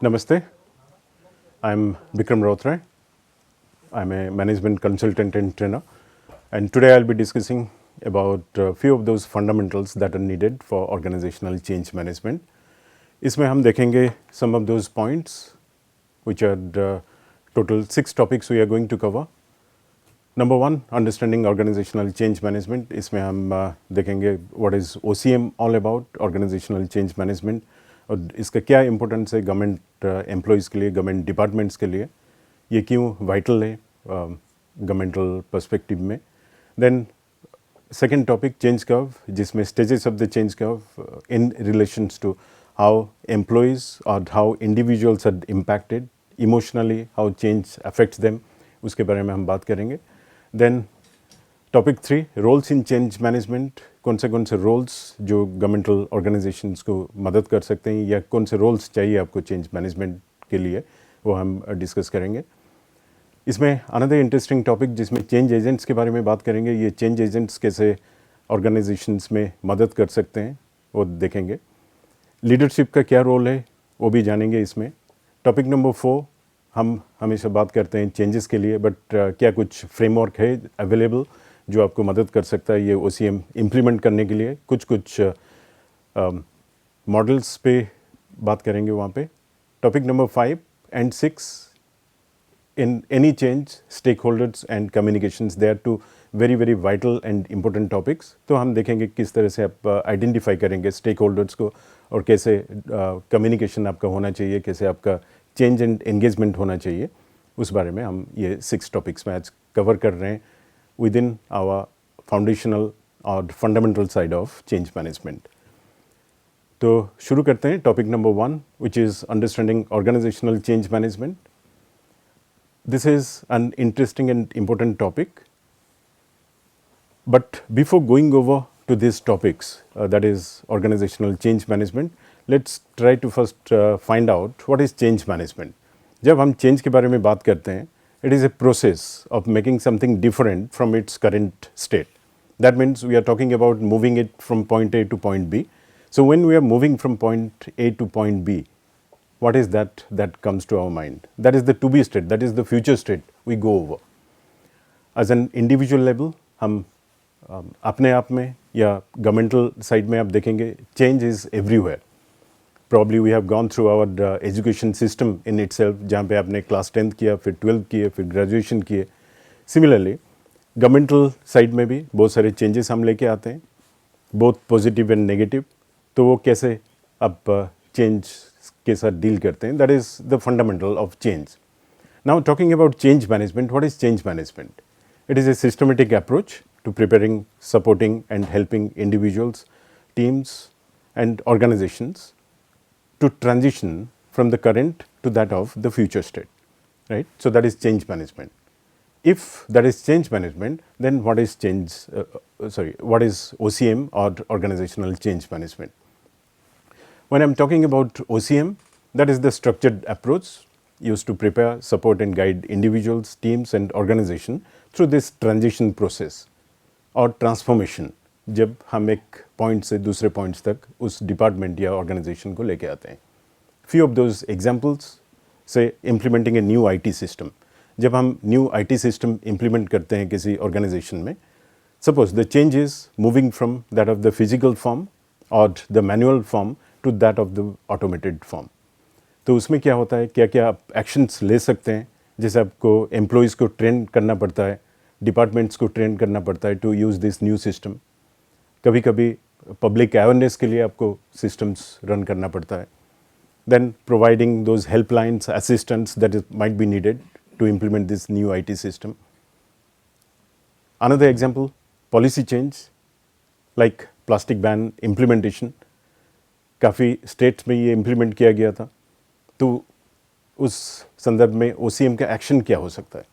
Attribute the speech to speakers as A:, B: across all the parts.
A: Namaste, I'm Bikram Rothray. I'm a management consultant and trainer, and today I'll be discussing about a few of those fundamentals that are needed for organizational change management. इसमें हम देखेंगे some of those points which are the total 6 topics we are going to cover. Number 1, understanding organizational change management. इसमें हम देखेंगे what is OCM all about, organizational change management, और इसका क्या importance है गवर्नमेंट एम्प्लॉयज़ के लिए, गवर्नमेंट डिपार्टमेंट्स के लिए, ये क्यों वाइटल है गवर्नमेंटल पर्सपेक्टिव में. Then second topic change curve, जिसमें stages of the change curve in relations to how employees और how individuals are impacted emotionally, how change affects them, उसके बारे में हम बात करेंगे. Then topic 3, roles in change management. कौन से रोल्स जो गवर्नमेंटल ऑर्गेनाइजेशंस को मदद कर सकते हैं, या कौन से रोल्स चाहिए आपको चेंज मैनेजमेंट के लिए, वो हम डिस्कस करेंगे. इसमें अनदर इंटरेस्टिंग टॉपिक जिसमें चेंज एजेंट्स के बारे में बात करेंगे. ये चेंज एजेंट्स कैसे ऑर्गेनाइजेशंस में मदद कर सकते हैं वो देखेंगे. लीडरशिप का क्या रोल है वो भी जानेंगे इसमें. टॉपिक नंबर 4, हम हमेशा बात करते हैं चेंजेस के लिए, बट क्या कुछ फ्रेमवर्क है अवेलेबल जो आपको मदद कर सकता है ये OCM इम्प्लीमेंट करने के लिए. कुछ मॉडल्स पे बात करेंगे वहाँ पे. Topic number 5 and 6, in any change stakeholders and communications, they are two very vital and important topics. तो हम देखेंगे किस तरह से आप आइडेंटिफाई करेंगे स्टेक होल्डर्स को, और कैसे कम्युनिकेशन आपका होना चाहिए, कैसे आपका चेंज एंड एंगेजमेंट होना चाहिए. उस बारे में हम ये 6 टॉपिक्स में आज कवर कर रहे हैं within our foundational or fundamental side of change management. तो शुरू करते हैं topic number 1, which is understanding organizational change management. This is an interesting and important topic. But before going over to these topics, that is organizational change management, let's try to first find out what is change management. जब हम change के बारे में बात करते हैं, it is a process of making something different from its current state. That means we are talking about moving it from point A to point B. So when we are moving from point A to point B, what is that comes to our mind? That is the to be state, that is the future state we go over. As an individual level, हम अपने आप में या governmental side में आप देखेंगे change is everywhere. Probably we have gone through our education system in itself, जहाँ पे आपने क्लास 10th किया, फिर 12th किए, फिर ग्रेजुएशन किए. सिमिलरली गवर्नमेंटल साइड में भी बहुत सारे चेंजेस हम लेके आते हैं, बोथ पॉजिटिव एंड नेगेटिव. तो वो कैसे आप चेंज के साथ डील करते हैं, that is the fundamental of change. Now talking about change management, what is change management? It is a systematic approach to preparing, supporting and helping individuals, teams and organizations to transition from the current to that of the future state, right? So that is change management. If that is change management, then what is what is OCM or organizational change management? When I'm talking about OCM, that is the structured approach used to prepare, support and guide individuals, teams and organization through this transition process और transformation, जब हम एक point से दूसरे points तक उस department या organisation को लेके आते हैं. फ्यू ऑफ दोज एग्जांपल्स से implementing a new IT system. जब हम न्यू IT सिस्टम इम्प्लीमेंट करते हैं किसी ऑर्गेनाइजेशन में, suppose the change is moving from that of the physical form और the manual form to that of the automated form. तो उसमें क्या होता है, क्या क्या आप एक्शंस ले सकते हैं, जैसे आपको एम्प्लॉयज़ को ट्रेन करना पड़ता है, डिपार्टमेंट्स को ट्रेन करना पड़ता है to use this new system. कभी कभी पब्लिक अवेयरनेस के लिए आपको सिस्टम्स रन करना पड़ता है. Then providing those helplines, assistants that is might be needed to implement this new IT system. Another example, policy change like plastic ban implementation. काफ़ी states में ये इम्प्लीमेंट किया गया था, तो उस संदर्भ में OCM का एक्शन क्या हो सकता है?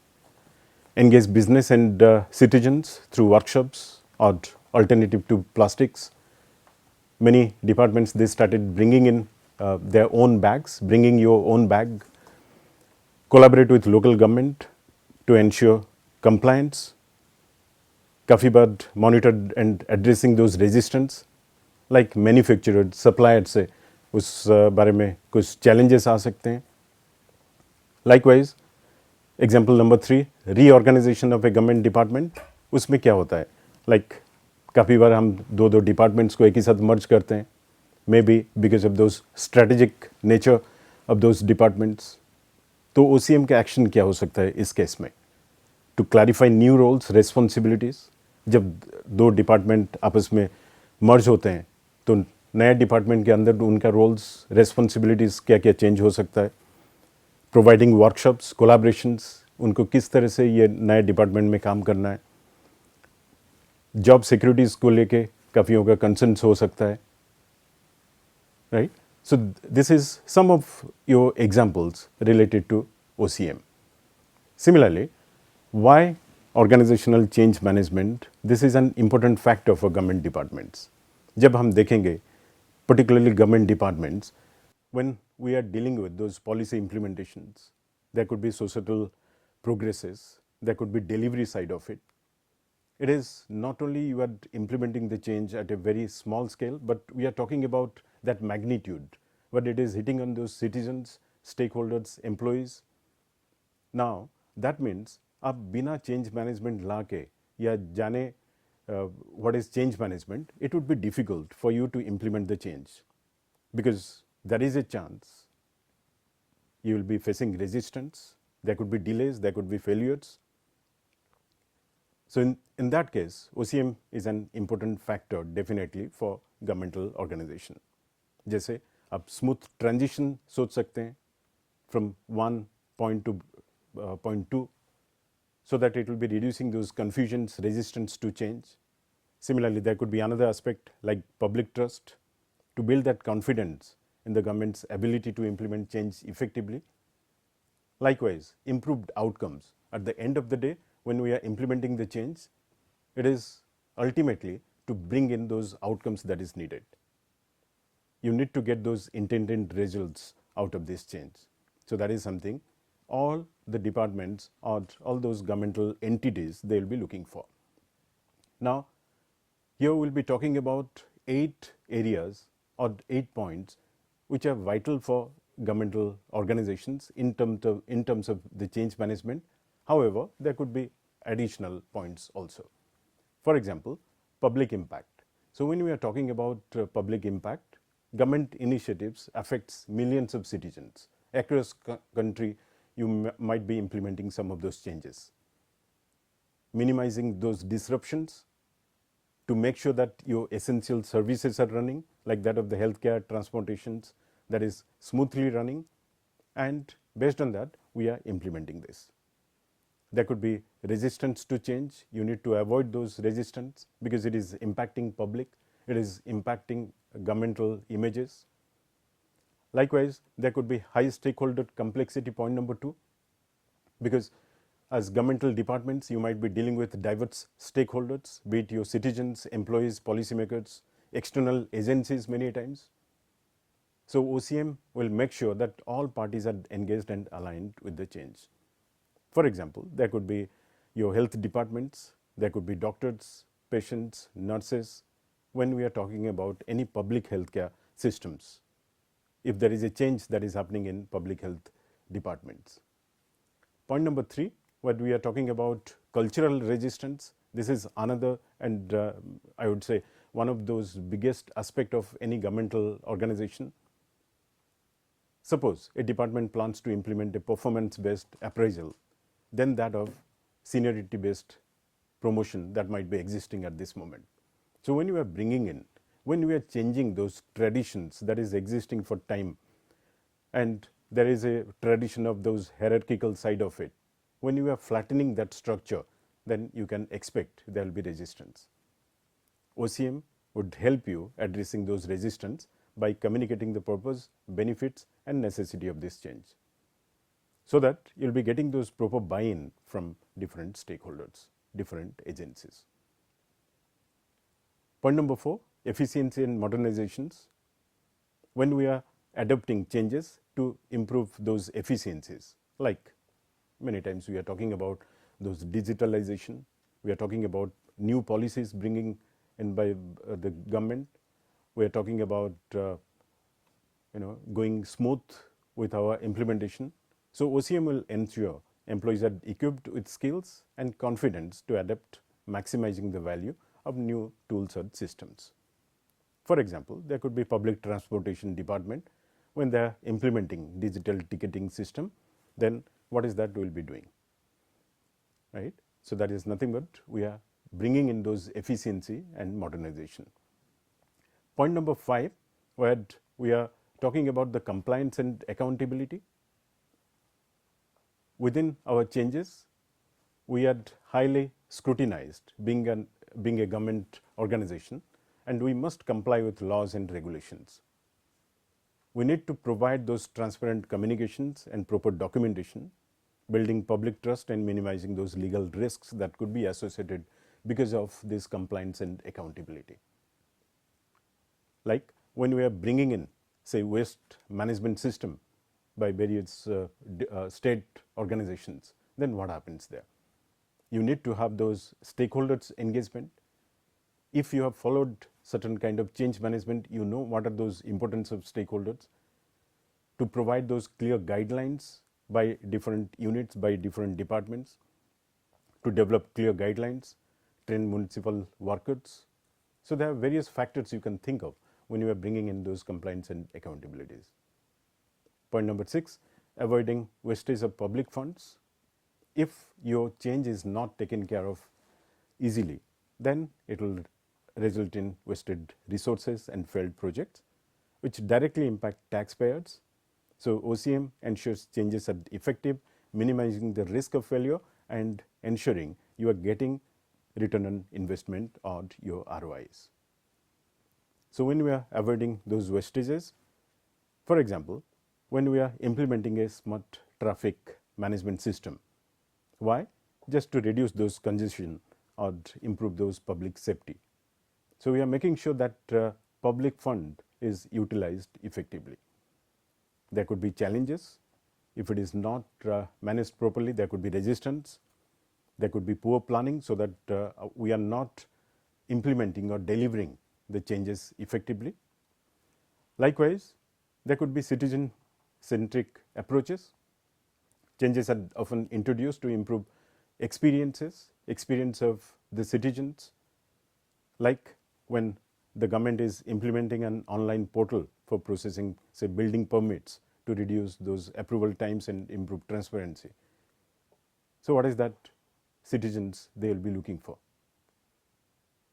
A: Engage business and citizens through workshops or alternative to plastics. Many departments, they started bringing in their own bags, bringing your own bag. Collaborate with local government to ensure compliance. काफ़ी बार monitored and addressing those resistance, like manufacturers, suppliers से उस बारे में कुछ challenges आ सकते हैं. Likewise example number 3, reorganisation of a government department. उसमें क्या होता है, लाइक काफ़ी बार हम दो दो डिपार्टमेंट्स को एक ही साथ मर्ज करते हैं, maybe because of those strategic nature of those departments. तो OCM का एक्शन क्या हो सकता है इस केस में? To clarify new roles responsibilities. जब दो डिपार्टमेंट आपस में मर्ज होते हैं तो नए डिपार्टमेंट के अंदर उनका रोल्स रेस्पॉन्सिबिलिटीज़ क्या क्या चेंज हो सकता है. प्रोवाइडिंग वर्कशॉप्स, कोलैबोरेशंस, उनको किस तरह से ये नए डिपार्टमेंट में काम करना है. जॉब सिक्योरिटीज़ को लेके काफ़ियों का कंसर्न्स हो सकता है, right. So this is some of your examples related to OCM. Similarly, why organizational change management, this is an important factor for government departments. जब हम देखेंगे particularly government departments, when we are dealing with those policy implementations, there could be societal progresses, there could be delivery side of it. It is not only you are implementing the change at a very small scale, but we are talking about that magnitude, what it is hitting on those citizens, stakeholders, employees. Now that means आप बिना change management ला के या जाने what is change management, it would be difficult for you to implement the change, because there is a chance you will be facing resistance, there could be delays, there could be failures. So in that case, OCM is an important factor definitely for governmental organization. जैसे आप smooth transition सोच सकते हैं from one point to point two, so that it will be reducing those confusions, resistance to change. Similarly, there could be another aspect like public trust, to build that confidence in the government's ability to implement change effectively. Likewise, improved outcomes. At the end of the day, when we are implementing the change, it is ultimately to bring in those outcomes that is needed. You need to get those intended results out of this change. So that is something all the departments or all those governmental entities, they will be looking for. Now, here we will be talking about 8 areas or 8 points which are vital for governmental organizations in terms of the change management. However, there could be additional points also. For example, public impact. So when we are talking about public impact, government initiatives affects millions of citizens across country. You might be implementing some of those changes, minimizing those disruptions to make sure that your essential services are running, like that of the healthcare, transportations, that is smoothly running, and based on that we are implementing this. There could be resistance to change. You need to avoid those resistance because it is impacting public, it is impacting governmental images. Likewise, there could be high stakeholder complexity, point number 2, because as governmental departments, you might be dealing with diverse stakeholders, be it your citizens, employees, policymakers, external agencies many times. So OCM will make sure that all parties are engaged and aligned with the change. For example, there could be your health departments, there could be doctors, patients, nurses, when we are talking about any public healthcare systems, if there is a change that is happening in public health departments. Point number 3, what we are talking about cultural resistance. This is another and I would say one of those biggest aspect of any governmental organization. Suppose a department plans to implement a performance-based appraisal, then that of seniority-based promotion that might be existing at this moment. So when you are bringing in, when we are changing those traditions that is existing for time, and there is a tradition of those hierarchical side of it, when you are flattening that structure, then you can expect there will be resistance. OCM would help you addressing those resistance by communicating the purpose, benefits, and necessity of this change, so that you'll be getting those proper buy-in from different stakeholders, different agencies. Point number 4, efficiency and modernizations. When we are adopting changes to improve those efficiencies, like many times we are talking about those digitalization, we are talking about new policies bringing in by the government, we are talking about going smooth with our implementation. So OCM will ensure employees are equipped with skills and confidence to adapt, maximizing the value of new tools or systems. For example, there could be public transportation department when they are implementing digital ticketing system, then what is that we will be doing, right? So that is nothing but we are bringing in those efficiency and modernization. Point number 5, where we are talking about the compliance and accountability. Within our changes, we had highly scrutinized being a government organization, and we must comply with laws and regulations. We need to provide those transparent communications and proper documentation, building public trust and minimizing those legal risks that could be associated because of this compliance and accountability. Like when we are bringing in, say, waste management system by various state organizations, then what happens there? You need to have those stakeholders engagement. If you have followed certain kind of change management, you know what are those importance of stakeholders, to provide those clear guidelines by different units, by different departments, to develop clear guidelines, train municipal workers. So there are various factors you can think of when you are bringing in those compliance and accountabilities. Point number 6, avoiding wastage of public funds. If your change is not taken care of easily, then it will result in wasted resources and failed projects, which directly impact taxpayers. So OCM ensures changes are effective, minimizing the risk of failure and ensuring you are getting return on investment or your ROIs. So when we are avoiding those wastages, for example, when we are implementing a smart traffic management system, why? Just to reduce those congestion or improve those public safety. So we are making sure that public fund is utilized effectively. There could be challenges. If it is not managed properly, there could be resistance. There could be poor planning, so that we are not implementing or delivering the changes effectively. Likewise, there could be citizen-centric approaches. Changes are often introduced to improve experience of the citizens, like when the government is implementing an online portal for processing, say, building permits to reduce those approval times and improve transparency. So what is that citizens they will be looking for?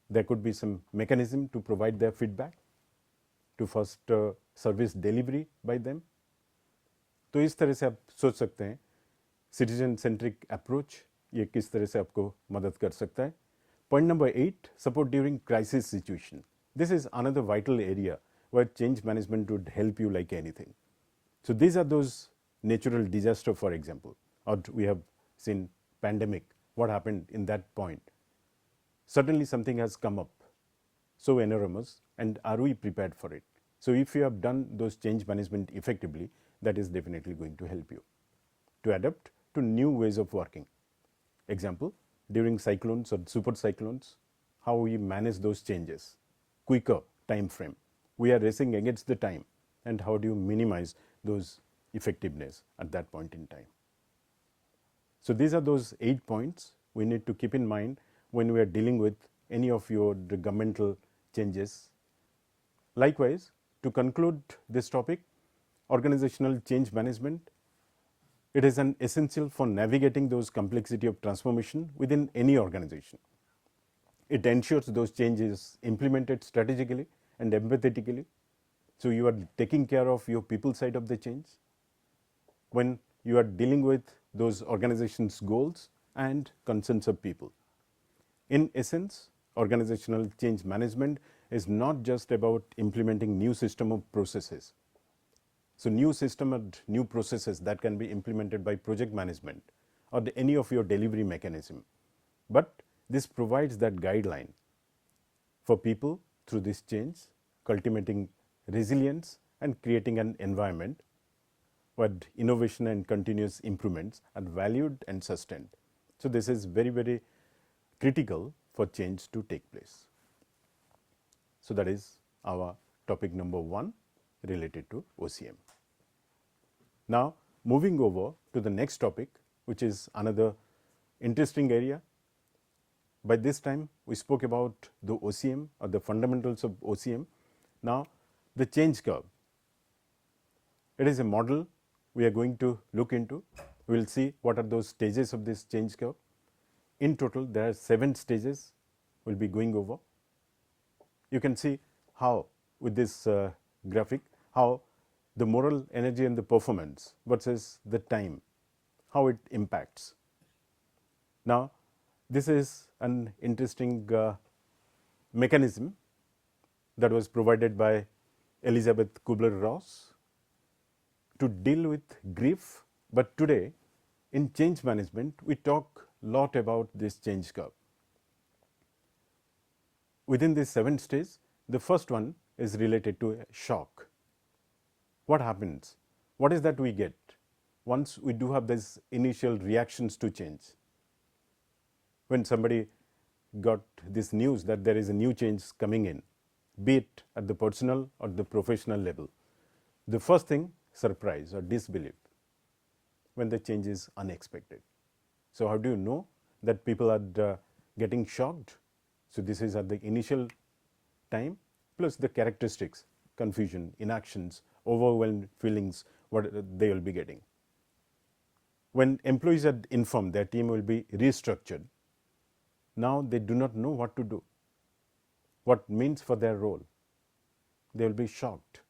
A: There could be some mechanism to provide their feedback, to foster service delivery by them. तो इस तरह से आप सोच सकते हैं citizen centric approach ये किस तरह से आपको मदद कर सकता है. Point number 8, support during crisis situation. This is another vital area where change management would help you like anything. So these are those natural disaster, for example, or we have seen pandemic, what happened in that point. Suddenly something has come up so enormous, and are we prepared for it? So if you have done those change management effectively, that is definitely going to help you to adapt to new ways of working. Example, during cyclones or super cyclones, how we manage those changes, quicker time frame. We are racing against the time, and how do you minimize those effectiveness at that point in time? So these are those 8 points we need to keep in mind when we are dealing with any of your governmental changes. Likewise, to conclude this topic, organizational change management, it is an essential for navigating those complexity of transformation within any organization. It ensures those changes implemented strategically and empathetically. So you are taking care of your people side of the change when you are dealing with those organizations' goals and concerns of people. In essence, organizational change management is not just about implementing new system of processes. So new system and new processes that can be implemented by project management or any of your delivery mechanism. But this provides that guideline for people through this change, cultivating resilience and creating an environment where innovation and continuous improvements are valued and sustained. So this is very, very critical for change to take place. So that is our topic number 1, related to OCM. Now, moving over to the next topic, which is another interesting area. By this time, we spoke about the OCM or the fundamentals of OCM. Now, the change curve. It is a model we are going to look into. We will see what are those stages of this change curve. In total, there are 7 stages we will be going over. You can see how, with this graphic, how the moral energy and the performance versus the time, how it impacts. Now, this is an interesting mechanism that was provided by Elizabeth Kubler-Ross to deal with grief. But today, in change management, we talk a lot about this change curve. Within these 7 stages, the first one is related to shock. What happens? What is that we get once we do have these initial reactions to change? When somebody got this news that there is a new change coming in, be it at the personal or the professional level, the first thing, surprise or disbelief when the change is unexpected. So how do you know that people are getting shocked? So this is at the initial time, plus the characteristics, confusion, inactions, overwhelmed feelings, what they will be getting. When employees are informed their team will be restructured, now they do not know what to do, what means for their role. They will be shocked.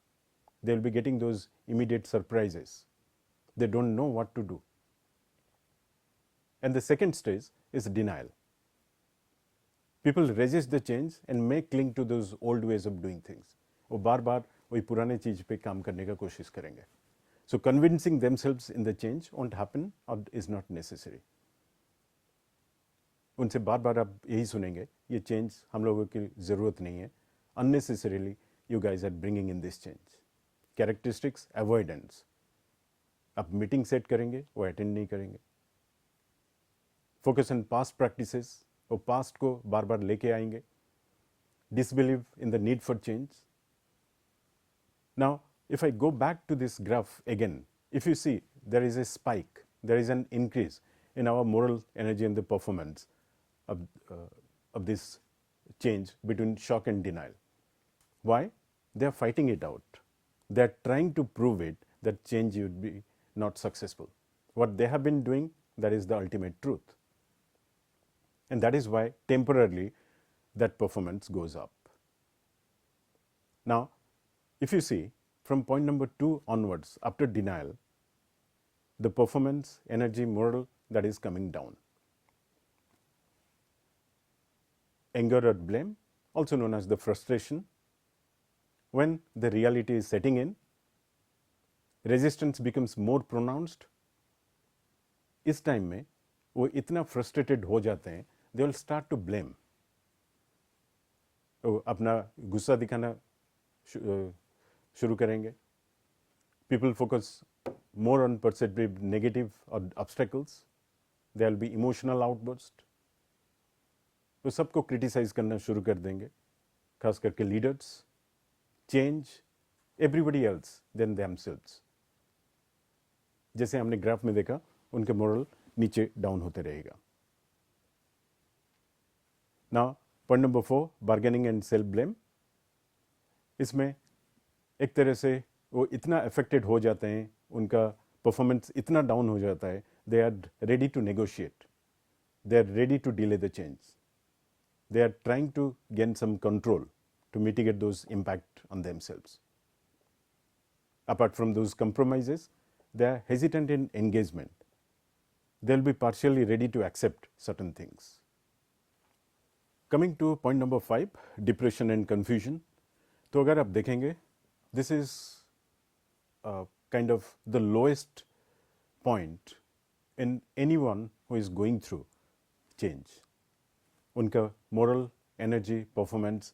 A: They will be getting those immediate surprises. They don't know what to do. And the second stage is denial. People resist the change and may cling to those old ways of doing things. वो बार बार वही पुराने चीज पे काम करने का कोशिश करेंगे. So convincing themselves in the change won't happen or is not necessary. उनसे बार बार आप यही सुनेंगे, ये चेंज हम लोगों की ज़रूरत नहीं है. Unnecessarily you guys are bringing in this change. Characteristics, avoidance. आप मीटिंग सेट करेंगे, वो अटेंड नहीं करेंगे. फोकस ऑन पास्ट प्रैक्टिसेस, वो पास्ट को बार बार लेके आएंगे. Disbelieve in the need for change. Now, if I go back to this graph again, if you see there is a spike, there is an increase in our moral energy and the performance of this change between shock and denial. Why? They are fighting it out. They are trying to prove it that change would be not successful. What they have been doing, that is the ultimate truth. And that is why temporarily that performance goes up. Now, if you see from point number 2 onwards, after denial, the performance, energy, moral, that is coming down. Anger or blame, also known as the frustration, when the reality is setting in, resistance becomes more pronounced. इस time में वो इतना frustrated हो जाते हैं, they will start to blame. वो अपना गुस्सा दिखाना शुरू करेंगे. People focus more on perceived negative or obstacles. There will be emotional outburst. तो सबको क्रिटिसाइज करना शुरू कर देंगे, खास करके leaders, change, everybody else than themselves. जैसे हमने ग्राफ में देखा, उनके मोरल नीचे डाउन होते रहेगा. Now point number 4, bargaining and self blame. इसमें एक तरह से वो इतना अफेक्टेड हो जाते हैं, उनका परफॉर्मेंस इतना डाउन हो जाता है, they are ready to negotiate, they are ready to delay the change, they are trying to gain some control to mitigate those impact on themselves. Apart from those compromises, they are hesitant in engagement. They will be partially ready to accept certain things. Coming to point number 5, depression and confusion. तो अगर आप देखेंगे, this is kind of the lowest point in anyone who is going through change. उनका moral, energy, performance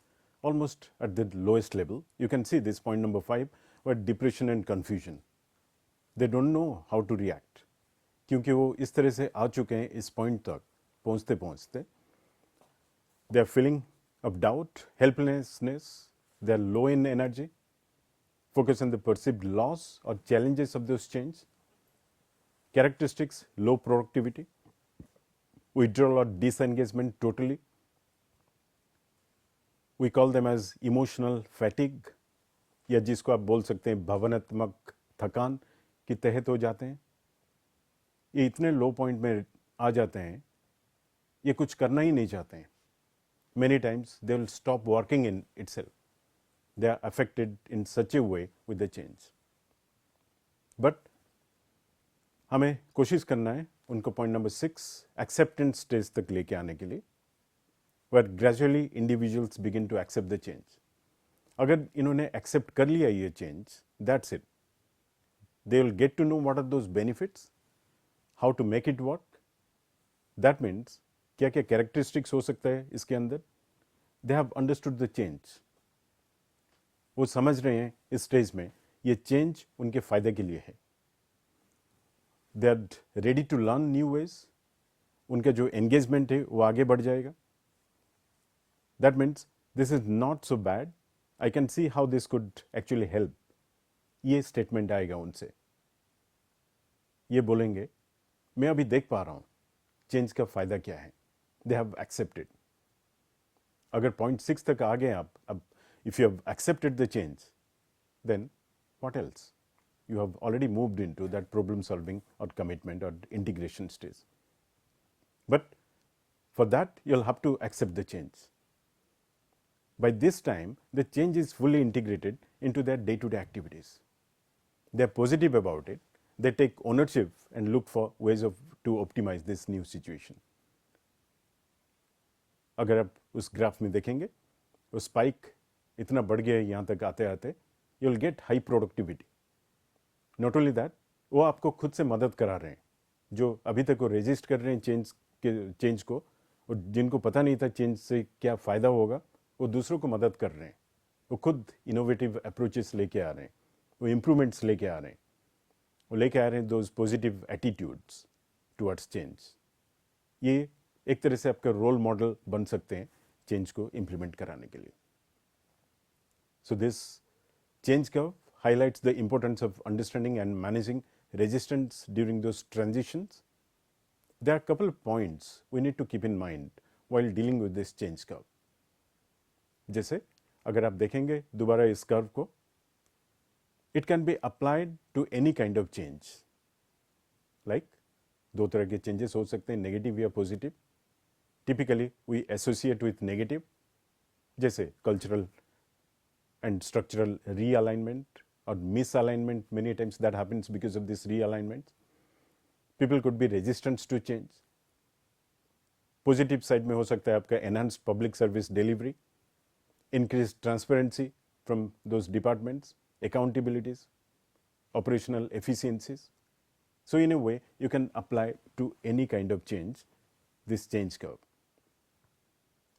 A: almost at the lowest level. You can see this point number 5, where depression and confusion. They don't know how to react. क्योंकि वो इस तरह से आ चुके हैं इस point तक पहुंचते पहुंचते. They are feeling of doubt, helplessness, they are low in energy. focus on the perceived loss or challenges of those change. Characteristics: low productivity, withdrawal or disengagement totally. We call them as emotional fatigue, या जिसको आप बोल सकते हैं भावनात्मक थकान के तहत हो जाते हैं. ये इतने लो पॉइंट में आ जाते हैं, ये कुछ करना ही नहीं चाहते हैं. Many times they will stop working in itself. They are affected in such a way with the change. But हमें कोशिश करना है उनको पॉइंट नंबर 6 एक्सेप्टेंस स्टेज तक लेके आने के लिए, where gradually individuals begin to accept the change. अगर इन्होंने एक्सेप्ट कर लिया ये change, that's it. They will get to know what are those benefits, how to make it work. That means क्या क्या कैरेक्टरिस्टिक्स हो सकता है इसके अंदर. They have understood the change. वो समझ रहे हैं इस स्टेज में ये चेंज उनके फायदे के लिए है. They are ready to learn new ways. उनका जो एंगेजमेंट है वो आगे बढ़ जाएगा. That means this is not so bad, I can see how this could actually help. ये स्टेटमेंट आएगा उनसे. ये बोलेंगे मैं अभी देख पा रहा हूं चेंज का फायदा क्या है. They have accepted. अगर पॉइंट 6 तक आ गए आप, अब if you have accepted the change, then what else. You have already moved into that problem solving or commitment or integration stage. But for that, you'll have to accept the change. By this time, the change is fully integrated into their day-to-day activities. They're positive about it. They take ownership and look for ways to optimize this new situation. अगर आप उस graph में देखेंगे, वो spike इतना बढ़ गया है यहाँ तक आते आते, you'll get high productivity. Not only that, वो आपको खुद से मदद करा रहे हैं. जो अभी तक वो रेजिस्ट कर रहे हैं चेंज को, और जिनको पता नहीं था चेंज से क्या फ़ायदा होगा, वो दूसरों को मदद कर रहे हैं. वो खुद इनोवेटिव अप्रोचेस लेके आ रहे हैं, वो इम्प्रूवमेंट्स लेके आ रहे हैं, वो लेके आ रहे हैं those positive attitudes towards change. ये एक तरह से आपका रोल मॉडल बन सकते हैं चेंज को इम्प्लीमेंट कराने के लिए. So this change curve highlights the importance of understanding and managing resistance during those transitions. There are a couple of points we need to keep in mind while dealing with this change curve. जैसे अगर आप देखेंगे दोबारा इस curve को, it can be applied to any kind of change. Like दो तरह के चेंजेस हो सकते हैं, नेगेटिव या positive. Typically we associate with negative, जैसे cultural and structural realignment or misalignment. Many times that happens because of this realignment. People could be resistant to change. Positive side में हो सकता है आपका enhanced public service delivery, increased transparency from those departments, accountabilities, operational efficiencies. So in a way, you can apply to any kind of change this change curve.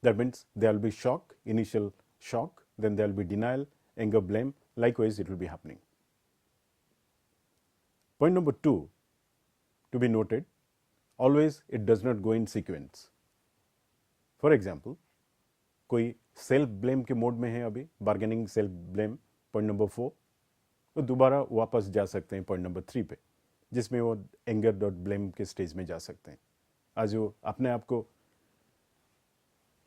A: That means there will be shock, initial shock, then there will be denial, anger, blame. Likewise, it will be happening. Point number 2 to be noted, always it does not go in sequence. For example, कोई self blame के mode में है अभी, bargaining self blame, point number 4, तो दोबारा वापस जा सकते हैं पॉइंट नंबर 3 पे, जिसमें वो एंगर और ब्लेम के स्टेज में जा सकते हैं. आज वो अपने आप को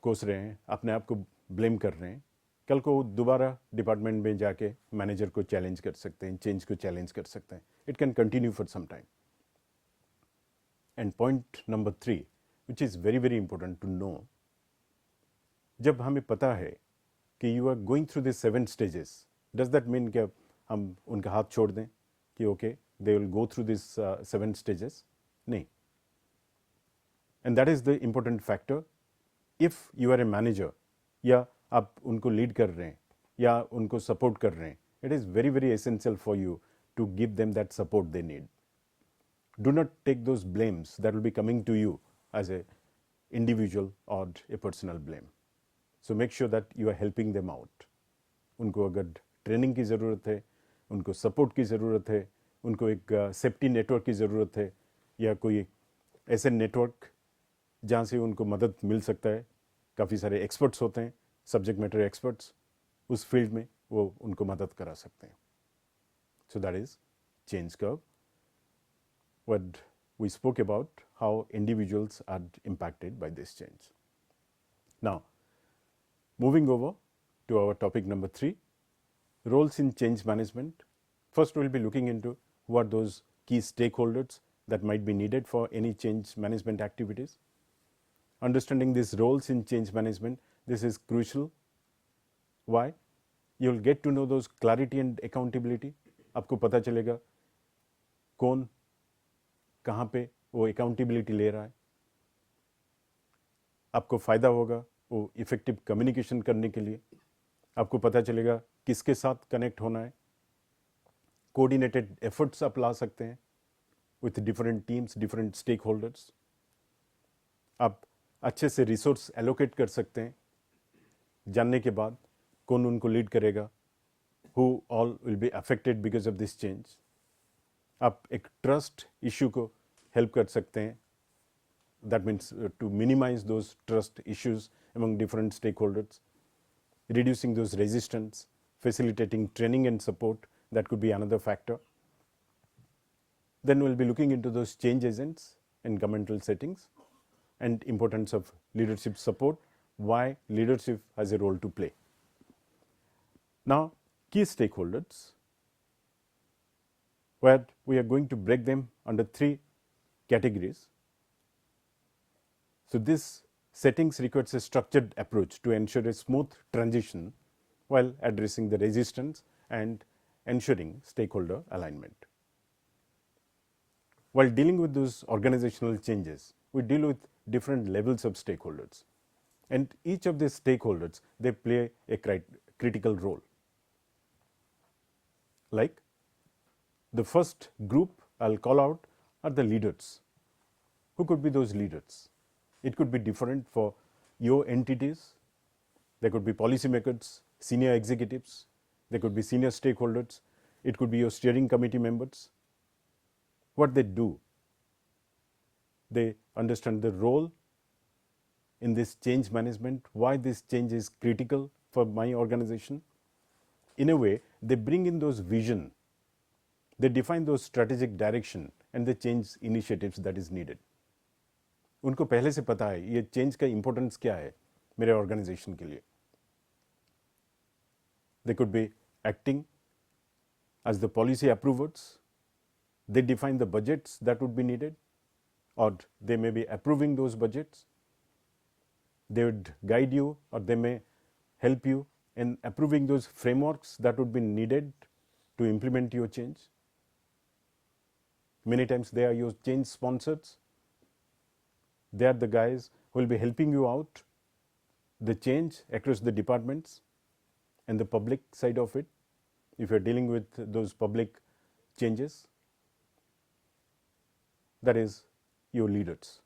A: कोस रहे हैं, अपने आप को ब्लेम कर रहे हैं, कल को दोबारा डिपार्टमेंट में जाके मैनेजर को चैलेंज कर सकते हैं, चेंज को चैलेंज कर सकते हैं. It can continue for some time. And point number 3 which is very very important to know, जब हमें पता है कि you are going through this 7 stages, does that mean कि हम उनका हाथ छोड़ दें कि okay they will go through this 7 stages? नहीं. And that is the important factor. If you are a manager या आप उनको लीड कर रहे हैं या उनको सपोर्ट कर रहे हैं, it is very very essential for you to give them that support they need. Do not take those blames that will be coming to you as a individual और a personal blame. So make sure that you are helping them out. उनको अगर training की ज़रूरत है, उनको support की ज़रूरत है, उनको एक सेफ्टी नेटवर्क की ज़रूरत है, या कोई ऐसे नेटवर्क जहाँ से उनको मदद मिल सकता है. काफ़ी सारे एक्सपर्ट्स होते हैं, सब्जेक्ट मैटर एक्सपर्ट्स, उस फील्ड में वो उनको मदद करा सकते हैं. So that is change curve, what we spoke about how individuals are impacted by this change. Now, moving over to our topic number 3, roles in change management. First, we'll be looking into who are those key stakeholders that might be needed for any change management activities. Understanding these roles in change management, this is crucial. Why? You'll get to know those clarity and accountability. आपको पता चलेगा कौन कहाँ पे वो accountability ले रहा है. आपको फ़ायदा होगा वो इफ़ेक्टिव कम्युनिकेशन करने के लिए. आपको पता चलेगा किसके साथ कनेक्ट होना है. कोऑर्डिनेटेड एफर्ट्स आप ला सकते हैं with different teams, different stakeholders. आप अच्छे से रिसोर्स एलोकेट कर सकते हैं जानने के बाद कौन उनको लीड करेगा, who all will be affected because of this change. आप एक ट्रस्ट इशू को हेल्प कर सकते हैं. That means to minimise those trust issues among different stakeholders, reducing those resistance, facilitating training and support, that could be another factor. Then we'll be looking into those change agents in governmental settings and importance of leadership support, why leadership has a role to play. Now, key stakeholders, where we are going to break them under 3 categories. So this settings requires a structured approach to ensure a smooth transition while addressing the resistance and ensuring stakeholder alignment. While dealing with those organizational changes, we deal with different levels of stakeholders. And each of these stakeholders, they play a critical role. Like the first group I'll call out are the leaders. Who could be those leaders? It could be different for your entities. There could be policymakers, senior executives, there could be senior stakeholders, it could be your steering committee members. What they do, they understand the role in this change management, why this change is critical for my organization. In a way, they bring in those vision, they define those strategic direction and the change initiatives that is needed. उनको पहले से पता है ये change का importance क्या है मेरे ऑर्गेनाइजेशन के लिए. They could be acting as the policy approvers. They define the budgets that would be needed और they may be approving those budgets. They would guide you और they may help you in approving those frameworks that would be needed to implement your change. Many times they are your change sponsors. They are the guys who will be helping you out the change across the departments and the public side of it, if you are dealing with those public changes. That is your leaders.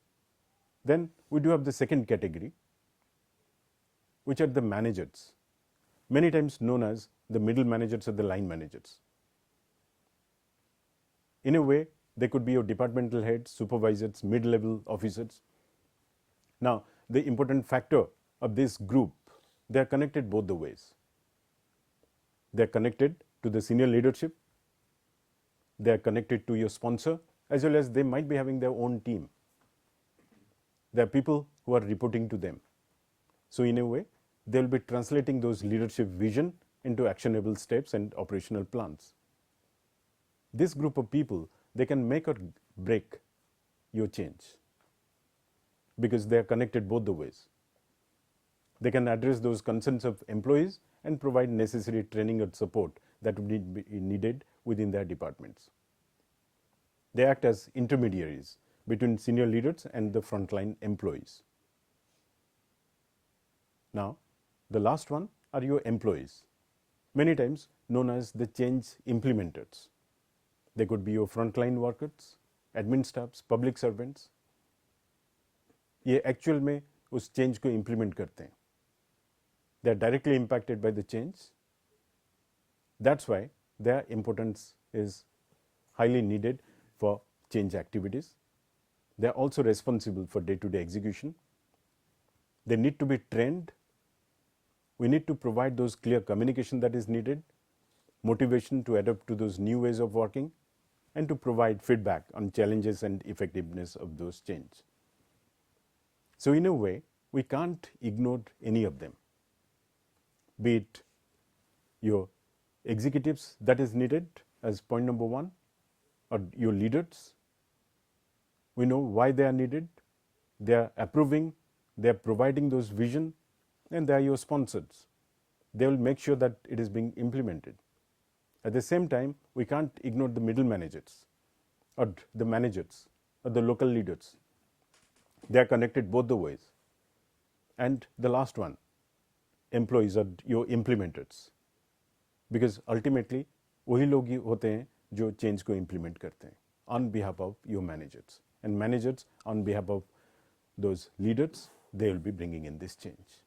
A: Then we do have the second category, which are the managers, many times known as the middle managers or the line managers. In a way, they could be your departmental heads, supervisors, mid-level officers. Now, the important factor of this group, they are connected both the ways. They are connected to the senior leadership, they are connected to your sponsor, as well as they might be having their own team. There are people who are reporting to them. So in a way, they will be translating those leadership vision into actionable steps and operational plans. This group of people, they can make or break your change because they are connected both the ways. They can address those concerns of employees and provide necessary training or support that would be needed within their departments. They act as intermediaries between senior leaders and the frontline employees. Now, the last one are your employees, many times known as the change implementers. They could be your frontline workers, admin staffs, public servants. ये actual में उस change को implement करते हैं. They are directly impacted by the change. That's why their importance is highly needed for change activities. They are also responsible for day-to-day execution. They need to be trained. We need to provide those clear communication that is needed motivation to adapt to those new ways of working, and to provide feedback on challenges and effectiveness of those change. So in a way, we can't ignore any of them, be it your executives that is needed as point number one, or your leaders. We know why they are needed. They are approving, they are providing those vision, and they are your sponsors. They will make sure that it is being implemented. At the same time, we can't ignore the middle managers or the managers or the local leaders. They are connected both the ways. And the last one, employees or your implementers. Because ultimately, वही लोग ही होते हैं जो change को implement करते हैं on behalf of your managers. And managers on behalf of those leaders, they will be bringing in this change.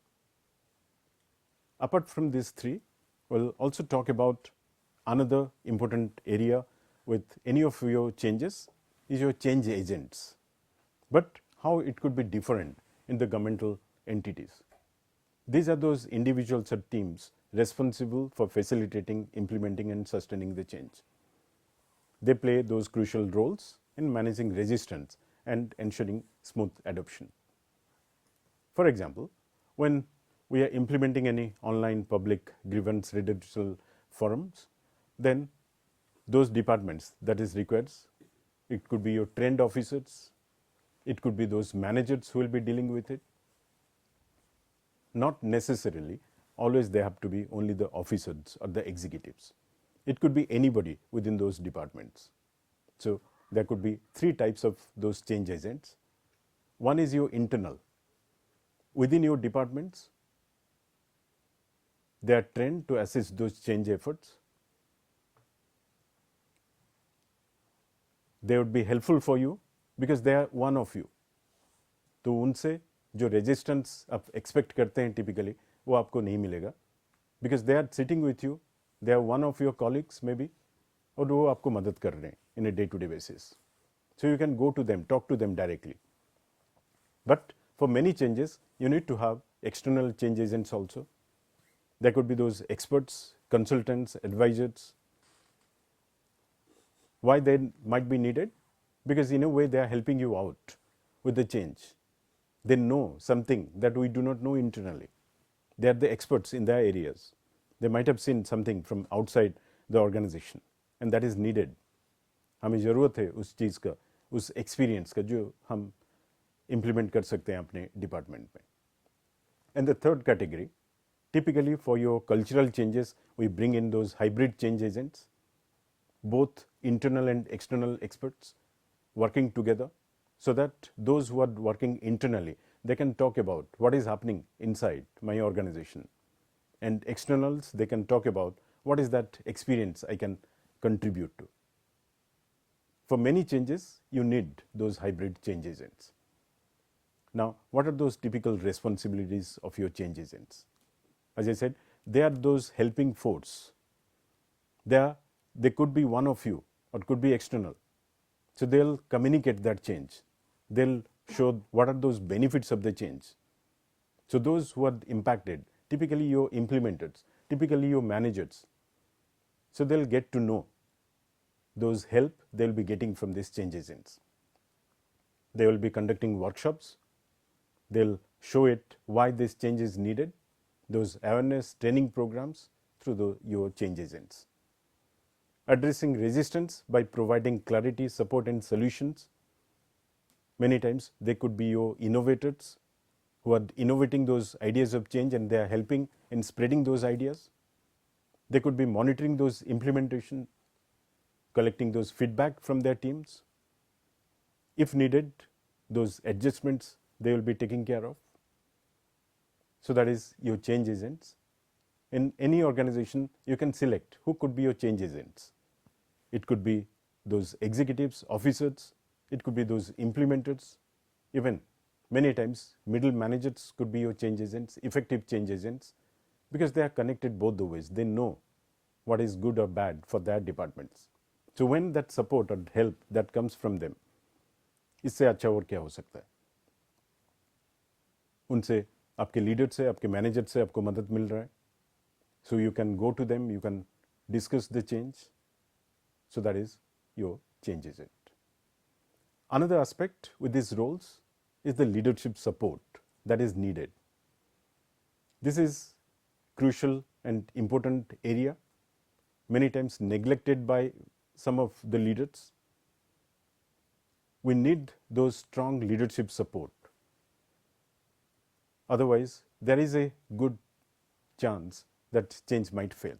A: Apart from these three, we'll also talk about another important area with any of your changes is your change agents. But how it could be different in the governmental entities. These are those individuals or teams responsible for facilitating, implementing, and sustaining the change. They play those crucial roles in managing resistance and ensuring smooth adoption. For example, when we are implementing any online public grievance redressal forums, then those departments that is required, it could be your trained officers, it could be those managers who will be dealing with it. Not necessarily always they have to be only the officers or the executives. It could be anybody within those departments. So there could be three types of those change agents. One is your internal. Within your departments, they are trained to assist those change efforts. They would be helpful for you because they are one of you. तो उनसे जो resistance आप expect करते हैं typically वो आपको नहीं मिलेगा because they are sitting with you, they are one of your colleagues may be, और वो आपको मदद कर रहे हैं in a day to day basis. So you can go to them, talk to them directly. But for many changes you need to have external change agents also. There could be those experts, consultants, advisors. Why they might be needed? Because in a way they are helping you out with the change. They know something that we do not know internally. They are the experts in their areas. They might have seen something from outside the organization and that is needed. हमें ज़रूरत है उस चीज़ का, उस experience का जो हम implement कर सकते हैं अपने डिपार्टमेंट में. And the third category, typically for your cultural changes, we bring in those hybrid change agents, both internal and external experts working together, so that those who are working internally, they can talk about what is happening inside my organization. And externals, they can talk about what is that experience I can contribute to. For many changes, you need those hybrid change agents. Now, what are those typical responsibilities of your change agents? As I said, they are those helping force. They could be one of you or could be external. So they'll communicate that change. They'll show what are those benefits of the change. So those who are impacted, typically your implementers, typically your managers, so they'll get to know those help they'll be getting from these change agents. They will be conducting workshops. They'll show it why this change is needed, those awareness training programs through your change agents. Addressing resistance by providing clarity, support, and solutions. Many times they could be your innovators who are innovating those ideas of change and they are helping in spreading those ideas. They could be monitoring those implementation, collecting those feedback from their teams. If needed, those adjustments they will be taking care of. So that is your change agents. In any organization, you can select who could be your change agents. It could be those executives, officers, it could be those implementers, even many times middle managers could be your change agents, effective change agents, because they are connected both the ways. They know what is good or bad for their departments. So when that support or help that comes from them, इससे अच्छा और क्या हो सकता है? उनसे आपके leader से, आपके मैनेजर से आपको मदद मिल रहा है. So you can go to them, you can discuss the change. So that is your change agent. Another aspect with these roles is the leadership support that is needed. This is crucial and important area, many times neglected by some of the leaders. We need those strong leadership support. Otherwise, there is a good chance that change might fail.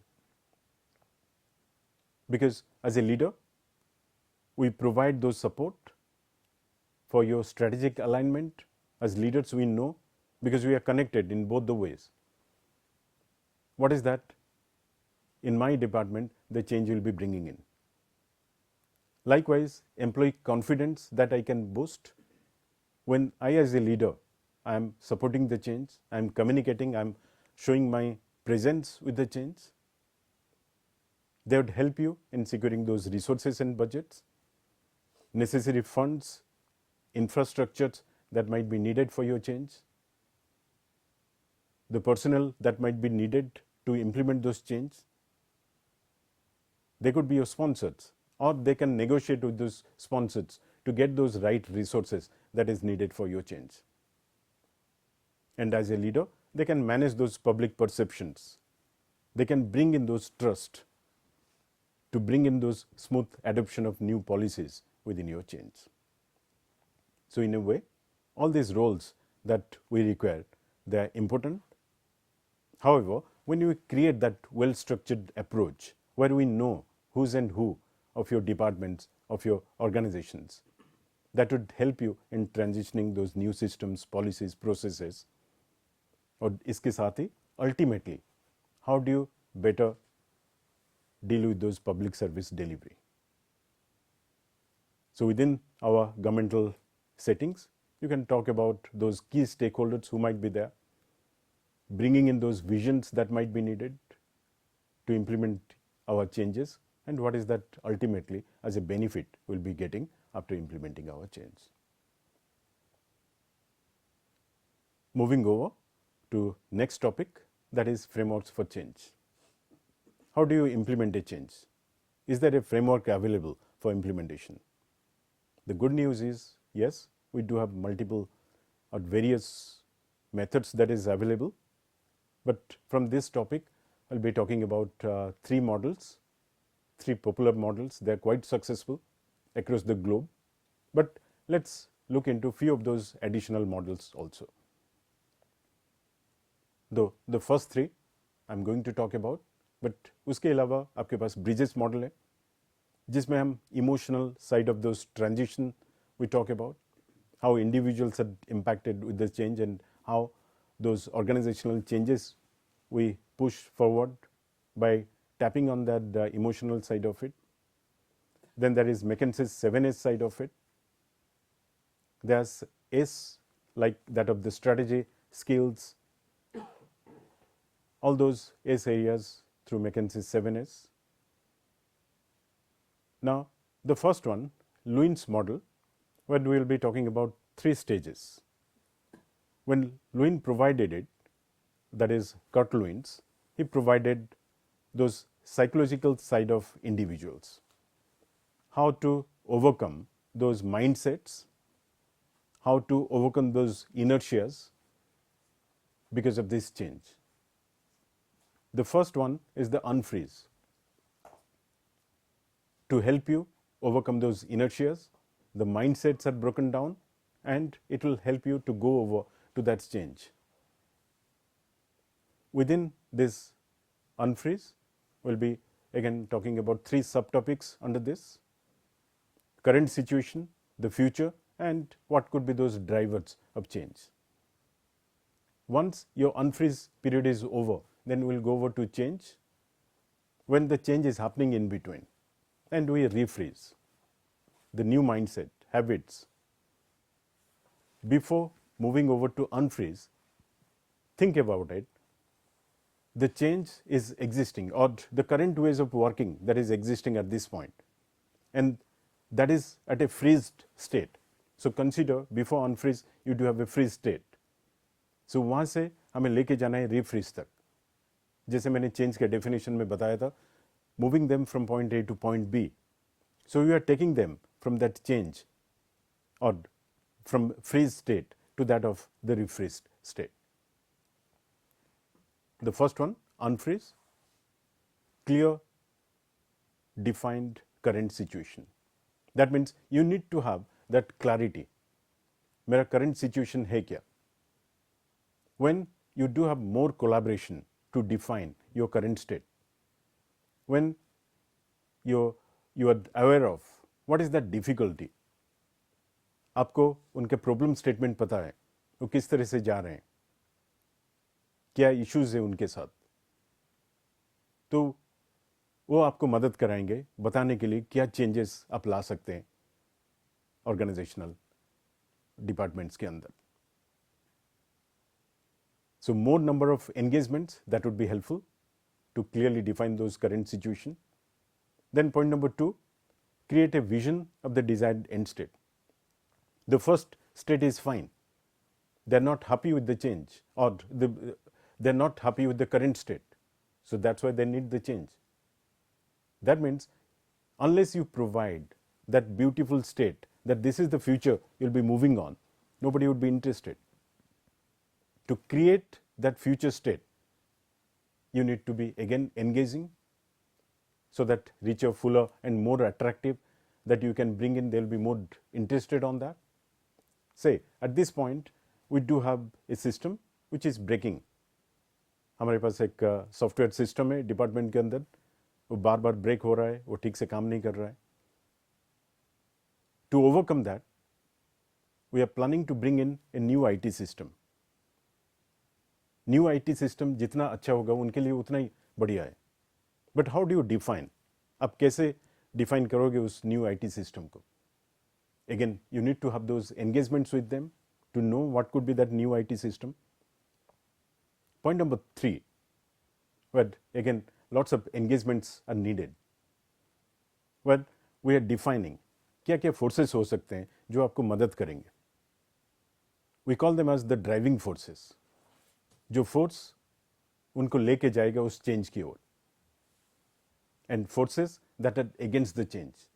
A: Because as a leader, we provide those support for your strategic alignment. As leaders, we know because we are connected in both the ways. What is that? In my department, the change will be bringing in. Likewise, employee confidence that I can boost. When I as a leader, I am supporting the change, I am communicating, I am showing my presence with the change. They would help you in securing those resources and budgets, necessary funds, infrastructures that might be needed for your change, the personnel that might be needed to implement those changes. They could be your sponsors, or they can negotiate with those sponsors to get those right resources that is needed for your change. And as a leader, they can manage those public perceptions. They can bring in those trust to bring in those smooth adoption of new policies within your change. So in a way, all these roles that we require, they are important. However, when you create that well-structured approach where we know who's and who of your departments, of your organizations, that would help you in transitioning those new systems, policies, processes. और इसके साथ ही ultimately, how do you better deal with those public service delivery? So within our governmental settings, you can talk about those key stakeholders who might be there, bringing in those visions that might be needed to implement our changes, and what is that ultimately as a benefit we'll be getting after implementing our change. Moving over to next topic, that is frameworks for change. How do you implement a change? Is there a framework available for implementation? The good news is, yes, we do have multiple or various methods that is available. But from this topic, I'll be talking about three models, three popular models. They're quite successful across the globe. But let's look into few of those additional models also. Though the first three I'm going to talk about, but उसके अलावा आपके पास bridges model है जिसमें हम emotional side of those transition we talk about how individuals are impacted with the change and how those organizational changes we push forward by tapping on that emotional side of it. Then there is McKinsey's 7S side of it. There's S like that of the strategy, skills, all those S areas through McKinsey's 7S. Now, the first one, Lewin's model, where we will be talking about three stages. When Lewin provided it, that is Kurt Lewin's, he provided those psychological side of individuals, how to overcome those mindsets, how to overcome those inertias because of this change. The first one is the unfreeze. To help you overcome those inertias, the mindsets are broken down and it will help you to go over to that change. Within this unfreeze, we'll be again talking about three subtopics under this: current situation, the future, and what could be those drivers of change. Once your unfreeze period is over, then we'll go over to change, when the change is happening in between, and we refreeze the new mindset, habits. Before moving over to unfreeze, think about it. The change is existing, or the current ways of working that is existing at this point, and that is at a freezed state. So consider before unfreeze you do have a freeze state. So वहाँ से हमें लेके जाना है refreeze तक. जैसे मैंने change के definition में बताया था, moving them from point A to point B. So you are taking them from that change or from freeze state to that of the refreezed state. The first one, unfreeze, clear, defined current situation. That means you need to have that clarity. मेरा current situation है क्या? When you do have more collaboration to define your current state, when you are aware of what is that difficulty, आपको उनके problem statement पता है, वो किस तरह से जा रहे हैं, क्या इश्यूज है उनके साथ, तो वो आपको मदद कराएंगे बताने के लिए क्या चेंजेस आप ला सकते हैं ऑर्गेनाइजेशनल डिपार्टमेंट्स के अंदर. So more number of engagements, that would be helpful to clearly define those current situation. Then point number 2, create a vision of the desired end state. The first state is fine. They're not happy with the change, or they're not happy with the current state. So that's why they need the change. That means unless you provide that beautiful state that this is the future you'll be moving on, nobody would be interested. To create that future state, you need to be again engaging so that richer, fuller and more attractive, that you can bring in, they'll be more interested on that. Say at this point we do have a system which is breaking. हमारे पास एक software system है department के अंदर, वो बार बार break हो रहा है, वो ठीक से काम नहीं कर रहा है. To overcome that, we are planning to bring in a new IT system. New IT system जितना अच्छा होगा उनके लिए उतना ही बढ़िया है. But how do you define, आप कैसे डिफाइन करोगे उस न्यू IT सिस्टम को? Again you need to have those engagements with them to know what could be that new IT system. Point number 3, where again lots of engagements are needed, where we are defining क्या क्या forces हो सकते हैं जो आपको मदद करेंगे. We call them as the driving forces, जो force उनको लेके जाएगा उस change की ओर, and forces that are against the change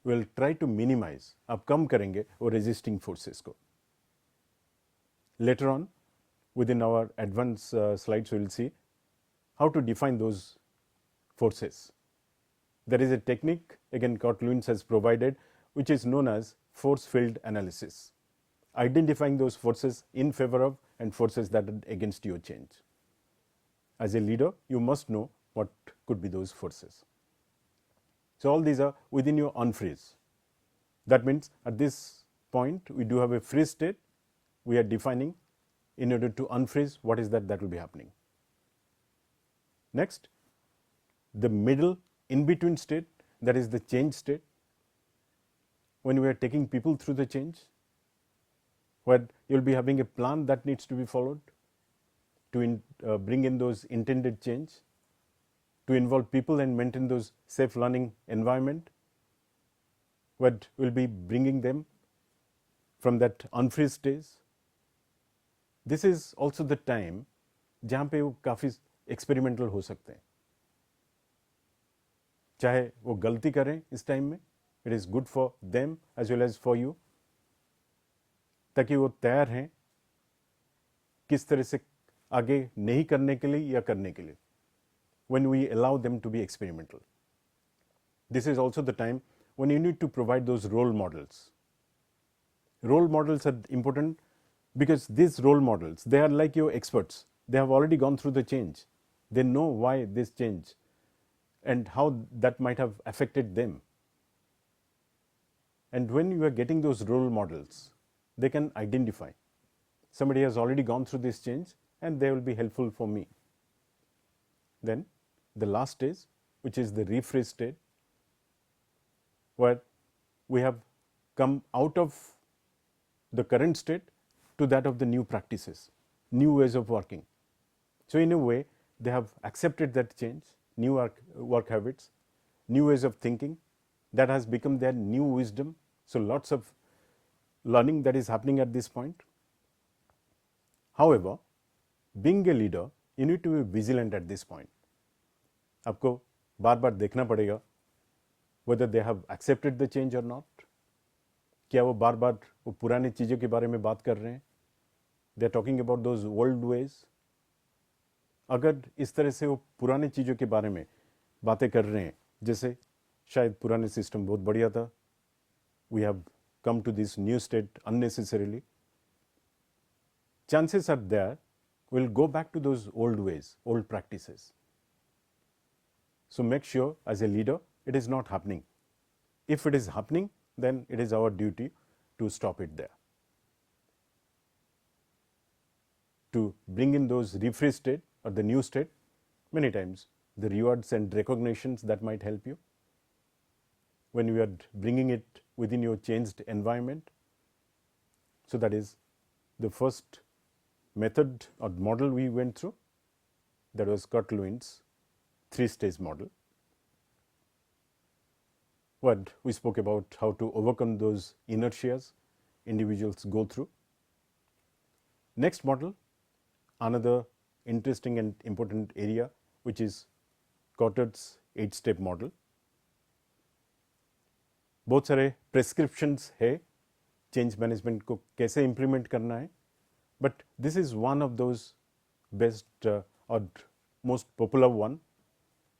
A: will try to minimize, आप कम करेंगे वो resisting forces को. Later on within our advanced slides we will see how to define those forces. There is a technique again Kurt Lewins has provided which is known as force field analysis, identifying those forces in favor of and forces that are against your change. As a leader you must know what could be those forces. So all these are within your unfreeze. That means at this point we do have a freeze state, we are defining in order to unfreeze what is that will be happening. Next, the middle in between state, that is the change state, when we are taking people through the change, where you will be having a plan that needs to be followed to bring in those intended change, to involve people and maintain those safe learning environment, where we will be bringing them from that unfreeze stage. This is also the time जहाँ पे वो काफ़ी experimental हो सकते हैं, चाहे वो गलती करें इस टाइम में, it is good for them as well as for you, ताकि वो तैयार हैं किस तरह से आगे नहीं करने के लिए या करने के लिए, when we allow them to be experimental. This is also the time when you need to provide those role models. Role models are important because these role models, they are like your experts. They have already gone through the change. They know why this change and how that might have affected them. And when you are getting those role models, they can identify somebody has already gone through this change and they will be helpful for me. Then the last stage, which is the rephrase state, where we have come out of the current state to that of the new practices, new ways of working. So in a way, they have accepted that change, new work habits, new ways of thinking, that has become their new wisdom. So lots of learning that is happening at this point. However, being a leader, you need to be vigilant at this point. आपको बार बार देखना पड़ेगा whether they have accepted the change or not. क्या वो बार बार वो पुरानी चीज़ों के बारे में बात कर रहे हैं, they are talking about those old ways. अगर इस तरह से वो पुरानी चीज़ों के बारे में बातें कर रहे हैं, जैसे शायद पुराने सिस्टम बहुत बढ़िया था, we have come to this new state unnecessarily, chances are there we'll go back to those old ways, old practices. So make sure as a leader it is not happening. If it is happening, then it is our duty to stop it there. To bring in those refresh state or the new state, many times the rewards and recognitions that might help you when you are bringing it within your changed environment. So that is the first method or model we went through. That was Kurt Lewin's 3-stage model. What we spoke about how to overcome those inertias individuals go through. Next model, another interesting and important area, which is Cotard's 8-step model. बहुत सारे प्रेस्क्रिप्शंस है change management को कैसे implement करना है, but this is one of those best और most popular one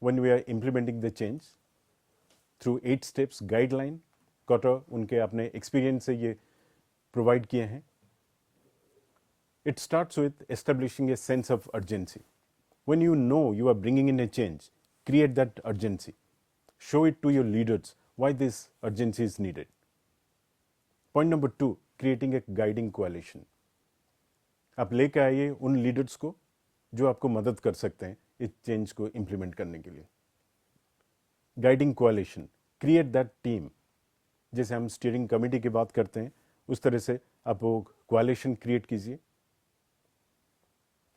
A: when we are implementing the change through 8 steps guideline. कॉटर उनके अपने एक्सपीरियंस से ये प्रोवाइड किए हैं. It starts with establishing a sense of urgency. When you know you are bringing in a change, create that urgency. Show it to your leaders why this urgency is needed. Point number 2, creating a guiding coalition. आप लेके आइए उन leaders को जो आपको मदद कर सकते हैं इस चेंज को इम्प्लीमेंट करने के लिए. Guiding कोalition, create that team. जैसे हम स्टीयरिंग कमेटी की बात करते हैं उस तरह से आप वो कोalition क्रिएट कीजिए.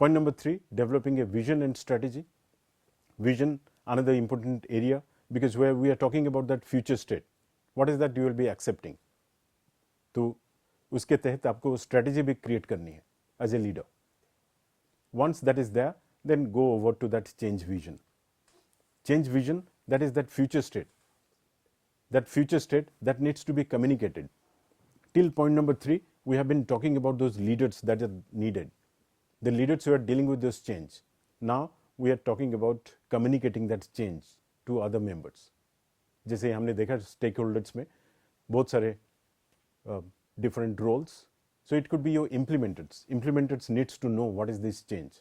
A: Point number 3, developing a vision and strategy. Vision, another important area, because where we are talking about that future state, what is that you will be accepting? तो उसके तहत आपको strategy भी create करनी है as a leader. Once that is there, then go over to that change vision. Change vision, that is that future state. That future state that needs to be communicated. Till point number 3, we have been talking about those leaders that are needed. The leaders who are dealing with this change. Now we are talking about communicating that change to other members. जैसे हमने देखा stakeholders में बहुत सारे different roles. So it could be your implementers. Implementers needs to know what is this change.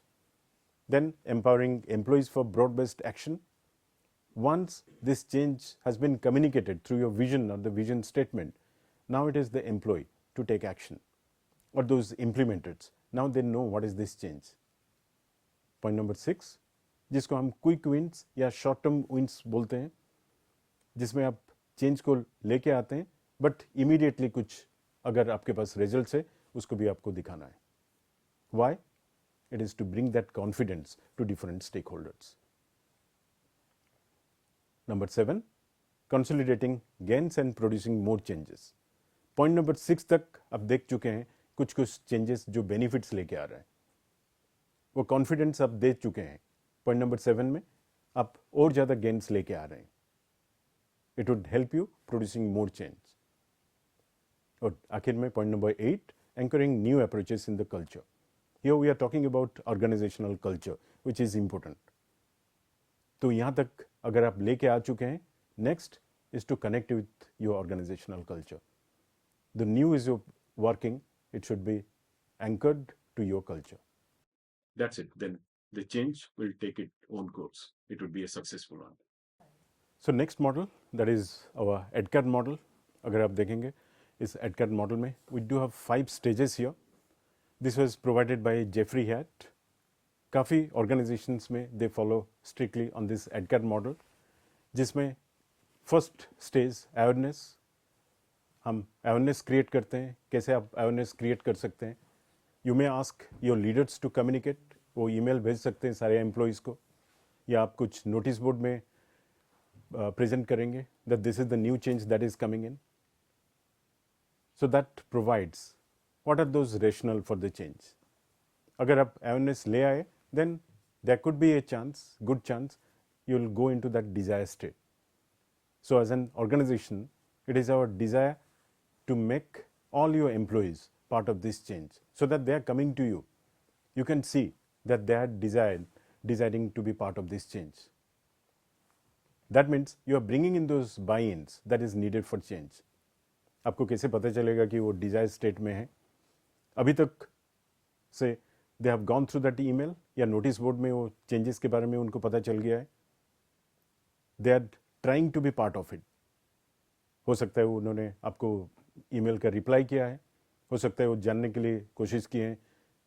A: Then empowering employees for broad-based action. Once this change has been communicated through your vision or the vision statement, now it is the employee to take action, or those implementers. Now they know what is this change. Point number 6, जिसको हम quick wins या short term wins बोलते हैं, जिसमें आप change को लेके आते हैं बट इमीडिएटली कुछ अगर आपके पास रिजल्ट्स है उसको भी आपको दिखाना है. Why? It is to bring that confidence to different stakeholders. Number 7, consolidating gains and producing more changes. Point number 6 तक आप देख चुके हैं कुछ कुछ चेंजेस जो बेनिफिट्स लेके आ रहे हैं, वो कॉन्फिडेंस आप दे चुके हैं. पॉइंट नंबर 7 में आप और ज़्यादा गेन्स लेके आ रहे हैं. It would help you producing more change. और आखिर में point number 8, anchoring new approaches in the culture. Here we are talking about organisational culture which is important. तो यहाँ तक अगर आप लेके आ चुके हैं, next is to connect with your organisational culture. The new is your working, it should be anchored to your culture. That's it. Then the change will take its own course. It would be a successful one. So next model, that is our EDCAT model. अगर आप देखेंगे इस EDCAT model में we do have 5 stages here. This was provided by Jeffrey Hatt. काफ़ी organizations में they follow strictly on this EDCAT model, जिसमें first stage awareness. हम awareness create करते हैं. कैसे आप अवेयरनेस क्रिएट कर सकते हैं? You may ask your leaders to communicate. वो ईमेल भेज सकते हैं सारे एम्प्लॉयज़ को, या आप कुछ नोटिस बोर्ड में प्रेजेंट करेंगे that this is the new change that is coming in. So that provides what are those rational for the change. अगर आप अवेयरनेस ले आए, then there could be a chance, good chance you will go into that desire state. So as an organization, it is our desire to make all your employees part of this change so that they are coming to you. You can see that they are desiring to be part of this change. That means you are bringing in those buy-ins that is needed for change. आपको कैसे पता चलेगा कि वो Dzire state में है? अभी तक से they have gone through that email या नोटिस बोर्ड में वो चेंजेस के बारे में उनको पता चल गया है. They are trying to be part of it. हो सकता है उन्होंने आपको ईमेल का रिप्लाई किया है, हो सकता है वो जानने के लिए कोशिश की है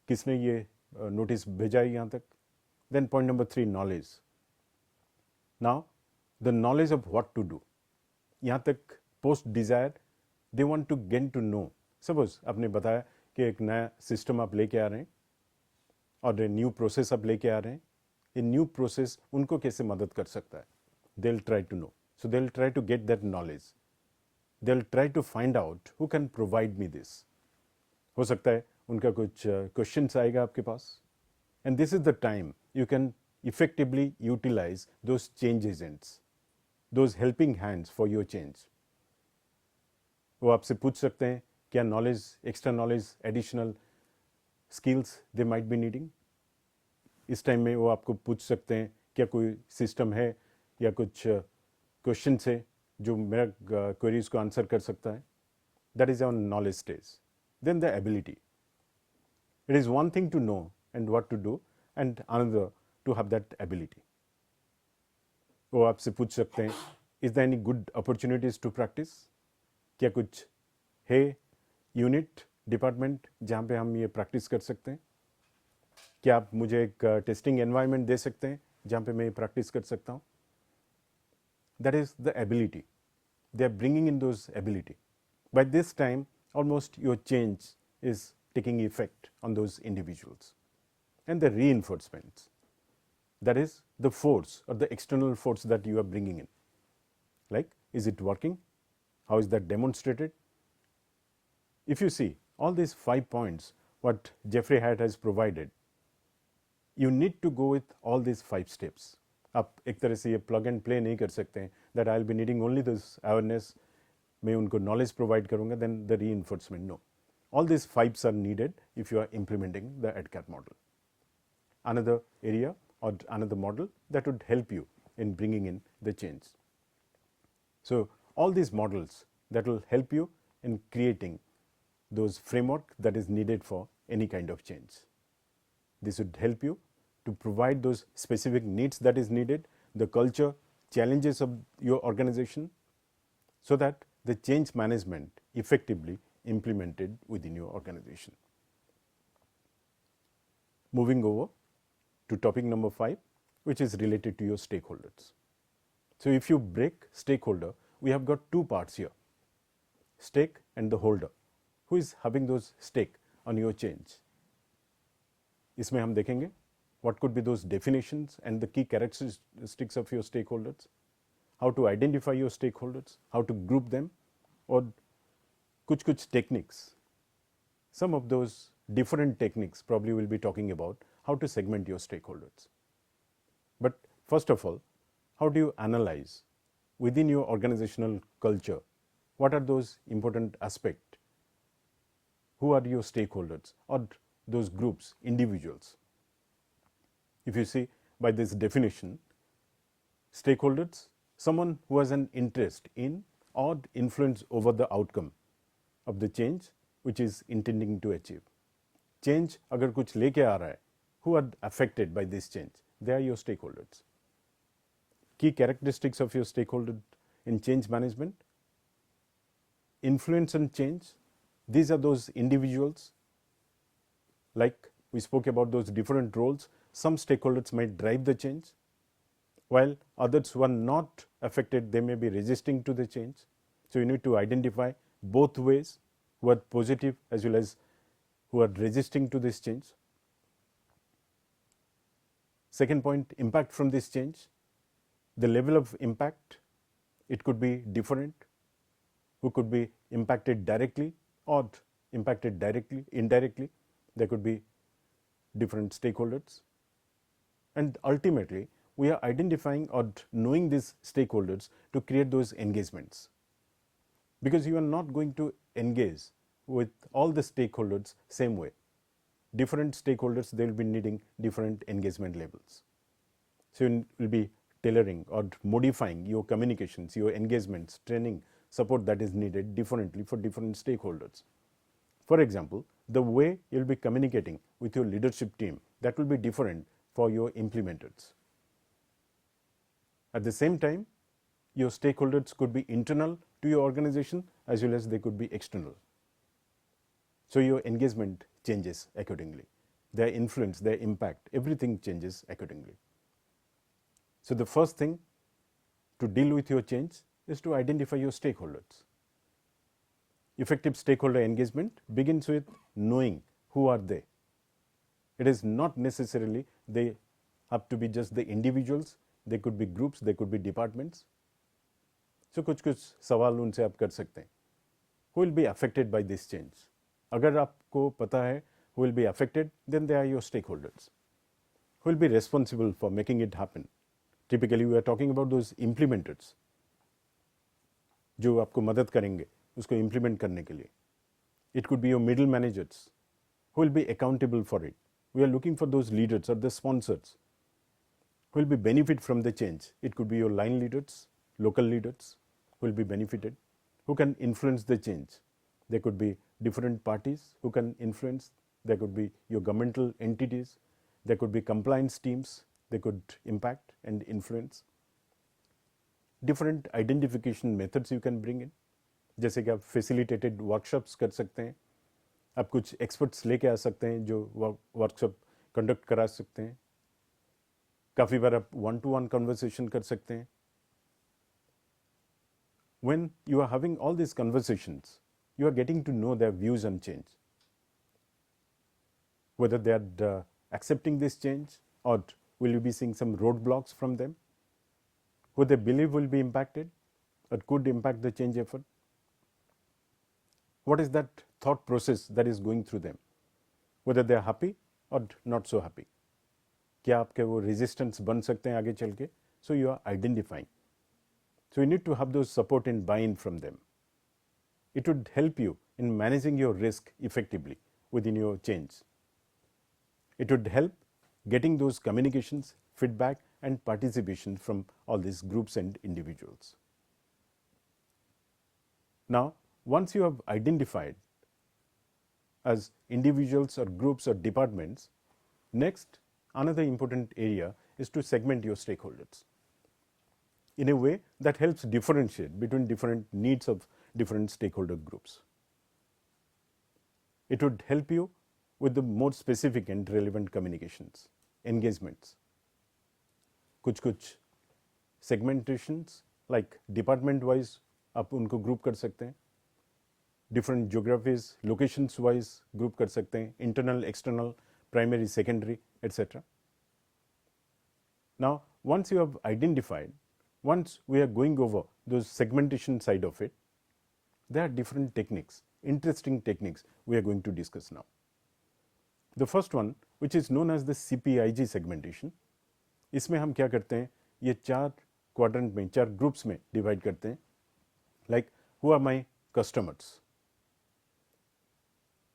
A: किसने ये नोटिस भेजा है यहाँ तक. Then point number 3, knowledge. Now the knowledge of what to do. यहाँ तक post desire they want to get to know. Suppose आपने बताया कि एक नया सिस्टम आप लेके आ रहे हैं और न्यू प्रोसेस आप लेके आ रहे हैं. ये न्यू प्रोसेस उनको कैसे मदद कर सकता है? They will try to know. So they will try to get that knowledge. They will try to find out who can provide me this. हो सकता है उनका कुछ क्वेश्चंस आएगा आपके पास. And this is the time you can effectively utilize those change agents, those helping hands for your change. वो आपसे पूछ सकते हैं क्या knowledge, extra knowledge, additional skills they might be needing. इस टाइम में वो आपको पूछ सकते हैं क्या कोई सिस्टम है या कुछ क्वेश्चन है जो मेरा क्वेरीज को आंसर कर सकता है. That is our knowledge stage. Then the ability. It is one thing to know and what to do and another to have that ability. वो आपसे पूछ सकते हैं is there any good opportunities to practise. क्या कुछ है unit, department जहाँ पे हम ये प्रैक्टिस कर सकते हैं? क्या आप मुझे एक टेस्टिंग एनवायरनमेंट दे सकते हैं जहाँ पे मैं ये प्रैक्टिस कर सकता हूँ? That is the ability. They are bringing in those ability. By this time almost your change is taking effect on those individuals. And the reinforcements. That is the force or the external force that you are bringing in. Like, is it working? How is that demonstrated? If you see all these 5 points what Jeffrey Hyatt has provided, you need to go with all these 5 steps. आप एक तरह से ये plug and play नहीं कर सकते हैं that I'll be needing only this awareness, मैं उनको knowledge provide करूँगा then the reinforcement. No. All these 5s are needed if you are implementing the EdCat model. Another area or another model that would help you in bringing in the change. So all these models that will help you in creating those framework that is needed for any kind of change. This would help you to provide those specific needs that is needed, the culture, challenges of your organization, so that the change management effectively implemented within your organization. Moving over to topic number 5, which is related to your stakeholders. So if you break stakeholder, we have got 2 parts here, stake and the holder. Who is having those stake on your change? इसमें हम देखेंगे what could be those definitions and the key characteristics of your stakeholders, how to identify your stakeholders, how to group them, और कुछ techniques. Some of those different techniques probably we'll be talking about how to segment your stakeholders. But first of all, how do you analyze within your organizational culture what are those important aspects? Who are your stakeholders or those groups, individuals? If you see by this definition, stakeholders, someone who has an interest in or influence over the outcome of the change which is intending to achieve. Change अगर कुछ लेके आ रहा है, who are affected by this change? They are your stakeholders. Key characteristics of your stakeholder in change management: influence and change. These are those individuals. Like we spoke about those different roles, some stakeholders might drive the change, while others who are not affected, they may be resisting to the change. So you need to identify both ways, who are positive as well as who are resisting to this change. Second point, impact from this change. The level of impact, it could be different. Who could be impacted directly or impacted directly, indirectly. There could be different stakeholders. And ultimately, we are identifying or knowing these stakeholders to create those engagements. Because you are not going to engage with all the stakeholders same way. Different stakeholders, they will be needing different engagement levels. So you will be tailoring or modifying your communications, your engagements, training, support that is needed differently for different stakeholders. For example, the way you'll be communicating with your leadership team, that will be different for your implementers. At the same time, your stakeholders could be internal to your organization as well as they could be external. So your engagement changes accordingly. Their influence, their impact, everything changes accordingly. So the first thing to deal with your change is to identify your stakeholders. Effective stakeholder engagement begins with knowing who are they. It is not necessarily they have to be just the individuals, they could be groups, they could be departments. So कुछ कुछ सवाल उनसे आप कर सकते हैं. Who will be affected by this change? अगर आपको पता है who will be affected, then they are your stakeholders. Who will be responsible for making it happen? Typically we are talking about those implementers जो आपको मदद करेंगे उसको implement करने के लिए. It could be your middle managers who will be accountable for it. We are looking for those leaders or the sponsors who will be benefit from the change. It could be your line leaders, local leaders who will be benefited, who can influence the change. There could be different parties who can influence. There could be your governmental entities. There could be compliance teams. They could impact and influence. Different identification methods you can bring in. जैसे कि आप facilitated workshops कर सकते हैं, आप कुछ experts लेके आ सकते हैं जो वर्कशॉप कंडक्ट करा सकते हैं. काफ़ी बार आप 1-to-1 कन्वर्सेशन कर सकते हैं. When you are having all these conversations, you are getting to know their views on change. Whether they are accepting this change or will you be seeing some roadblocks from them, who they believe will be impacted or could impact the change effort. What is that thought process that is going through them? Whether they are happy or not so happy. क्या आपके वो resistance बन सकते हैं आगे चल के? So you are identifying. So you need to have those support and buy-in from them. It would help you in managing your risk effectively within your change. It would help getting those communications, feedback and participation from all these groups and individuals. Now, once you have identified as individuals or groups or departments, next another important area is to segment your stakeholders in a way that helps differentiate between different needs of different stakeholder groups. It would help you with the more specific and relevant communications, engagements. कुछ segmentations like department wise आप उनको group कर सकते हैं, different geographies, locations wise group कर सकते हैं, internal, external, primary, secondary, etc. Now, once you have identified, once we are going over those segmentation side of it, there are different techniques, interesting techniques we are going to discuss now. The first one, which is known as the CPIG segmentation, इसमें हम क्या करते हैं, ये 4 quadrant में, 4 groups में divide करते हैं. Like, who are my customers?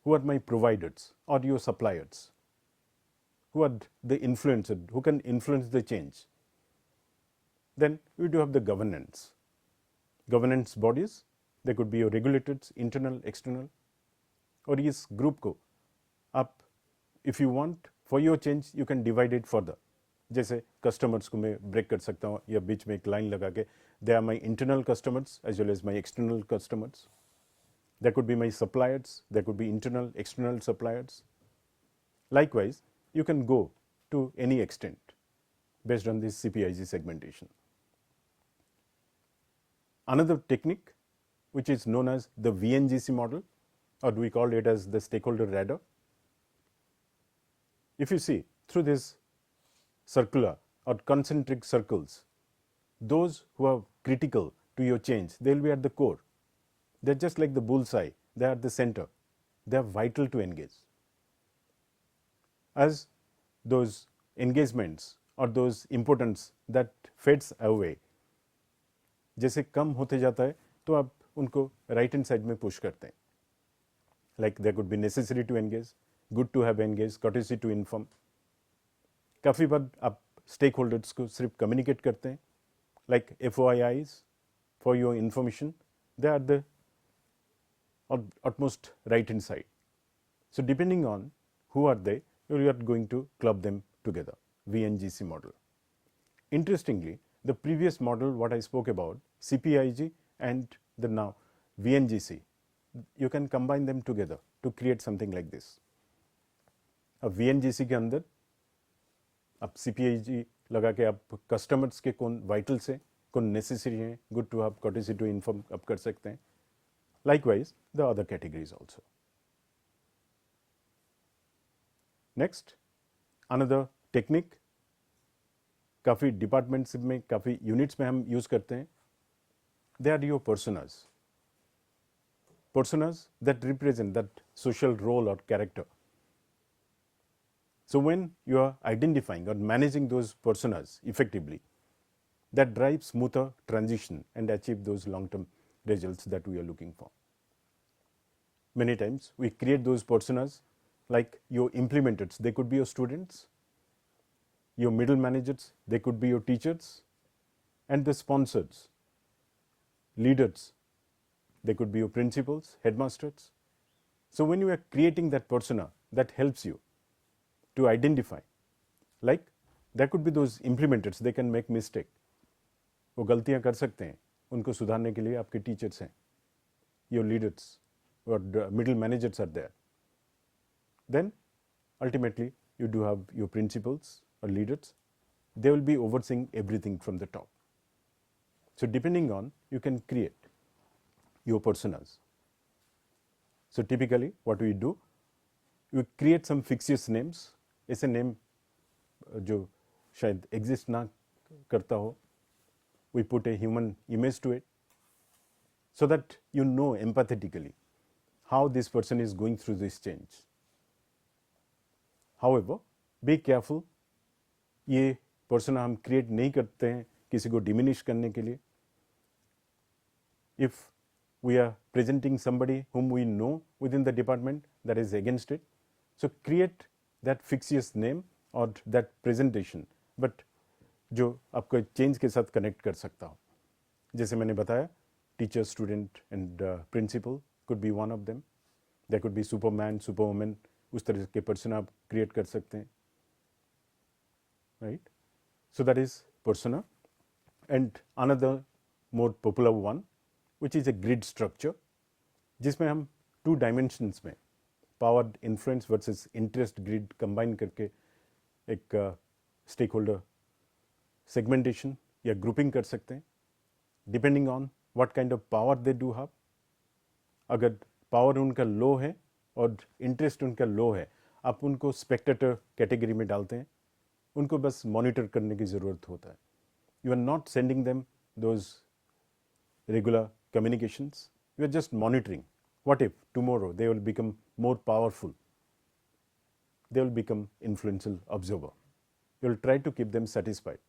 A: Who are my providers or your suppliers? Who are the influencers? Who can influence the change? Then we do have the governance. Governance bodies, they could be your regulators, internal, external. और इस group को आप, if you want for your change, you can divide it further. जैसे customers को मैं break कर सकता हूँ या बीच में एक लाइन लगा के, they are my internal customers as well as my external customers. There could be my suppliers, there could be internal, external suppliers. Likewise, you can go to any extent based on this CPIG segmentation. Another technique, which is known as the VNGC model, or we call it as the stakeholder radar. If you see through this circular or concentric circles, those who are critical to your change, they will be at the core. They're just like the bullseye, they are at the center. They are vital to engage. As those engagements or those importance that fades away, जैसे कम होते जाता है तो आप उनको right hand side में push करते हैं. Like there could be necessary to engage, good to have engage, courtesy to inform. काफ़ी बार आप स्टेक होल्डर्स को सिर्फ कम्युनिकेट करते हैं, like FOIIs for your information, they are the utmost right hand side. So depending on who are they, you are going to club them together, VNGC model. Interestingly, the previous model what I spoke about, CPIG and the now VNGC, you can combine them together to create something like this. अब VNGC के अंदर आप CPIG लगा के आप customers के कौन vitals हैं, कौन नेसेसरी हैं, good to have, courtesy to inform आप कर सकते हैं. Likewise, the other categories also. Next, another technique, काफ़ी डिपार्टमेंट्स में, काफ़ी यूनिट्स में हम यूज़ करते हैं. They are your personas. Personas that represent that social role or character. So when you are identifying or managing those personas effectively, that drives smoother transition and achieve those long-term results that we are looking for. Many times we create those personas like your implementers, they could be your students, your middle managers, they could be your teachers, and the sponsors, leaders, they could be your principals, headmasters. So when you are creating that persona, that helps you to identify, like there could be those implementers, they can make mistake, वो गलतियाँ कर सकते हैं, उनको सुधारने के लिए आपके टीचर्स हैं, your leaders or middle managers are there. Then ultimately you do have your principals or leaders, they will be overseeing everything from the top. So depending on, you can create your personas. So typically what we do, we create some fictitious names, ऐसे name जो शायद exist ना करता हो, we put a human image to it so that you know empathetically how this person is going through this change. However, be careful, ये persona हम create नहीं करते हैं किसी को diminish करने के लिए. If we are presenting somebody whom we know within the department, that is against it. So create that fictitious name or that presentation, but जो आपको चेंज के साथ कनेक्ट कर सकता हो. जैसे मैंने बताया, teacher, student and principal could be one of them, there could be superman, superwoman, उस तरह के पर्सना आप क्रिएट कर सकते हैं, right. So that is persona. And another more popular one which is a grid structure, जिसमें हम 2 dimensions में power, influence versus interest grid combine करके एक स्टेक होल्डर सेगमेंटेशन या ग्रुपिंग कर सकते हैं, depending on what kind of power they do have. अगर पावर उनका लो है और इंटरेस्ट उनका लो है, आप उनको स्पेक्टेटर कैटेगरी में डालते हैं, उनको बस मॉनिटर करने की ज़रूरत होता है. You are not sending them those regular communications, you are just monitoring. What if tomorrow they will become more powerful? They will become influential observer. You will try to keep them satisfied.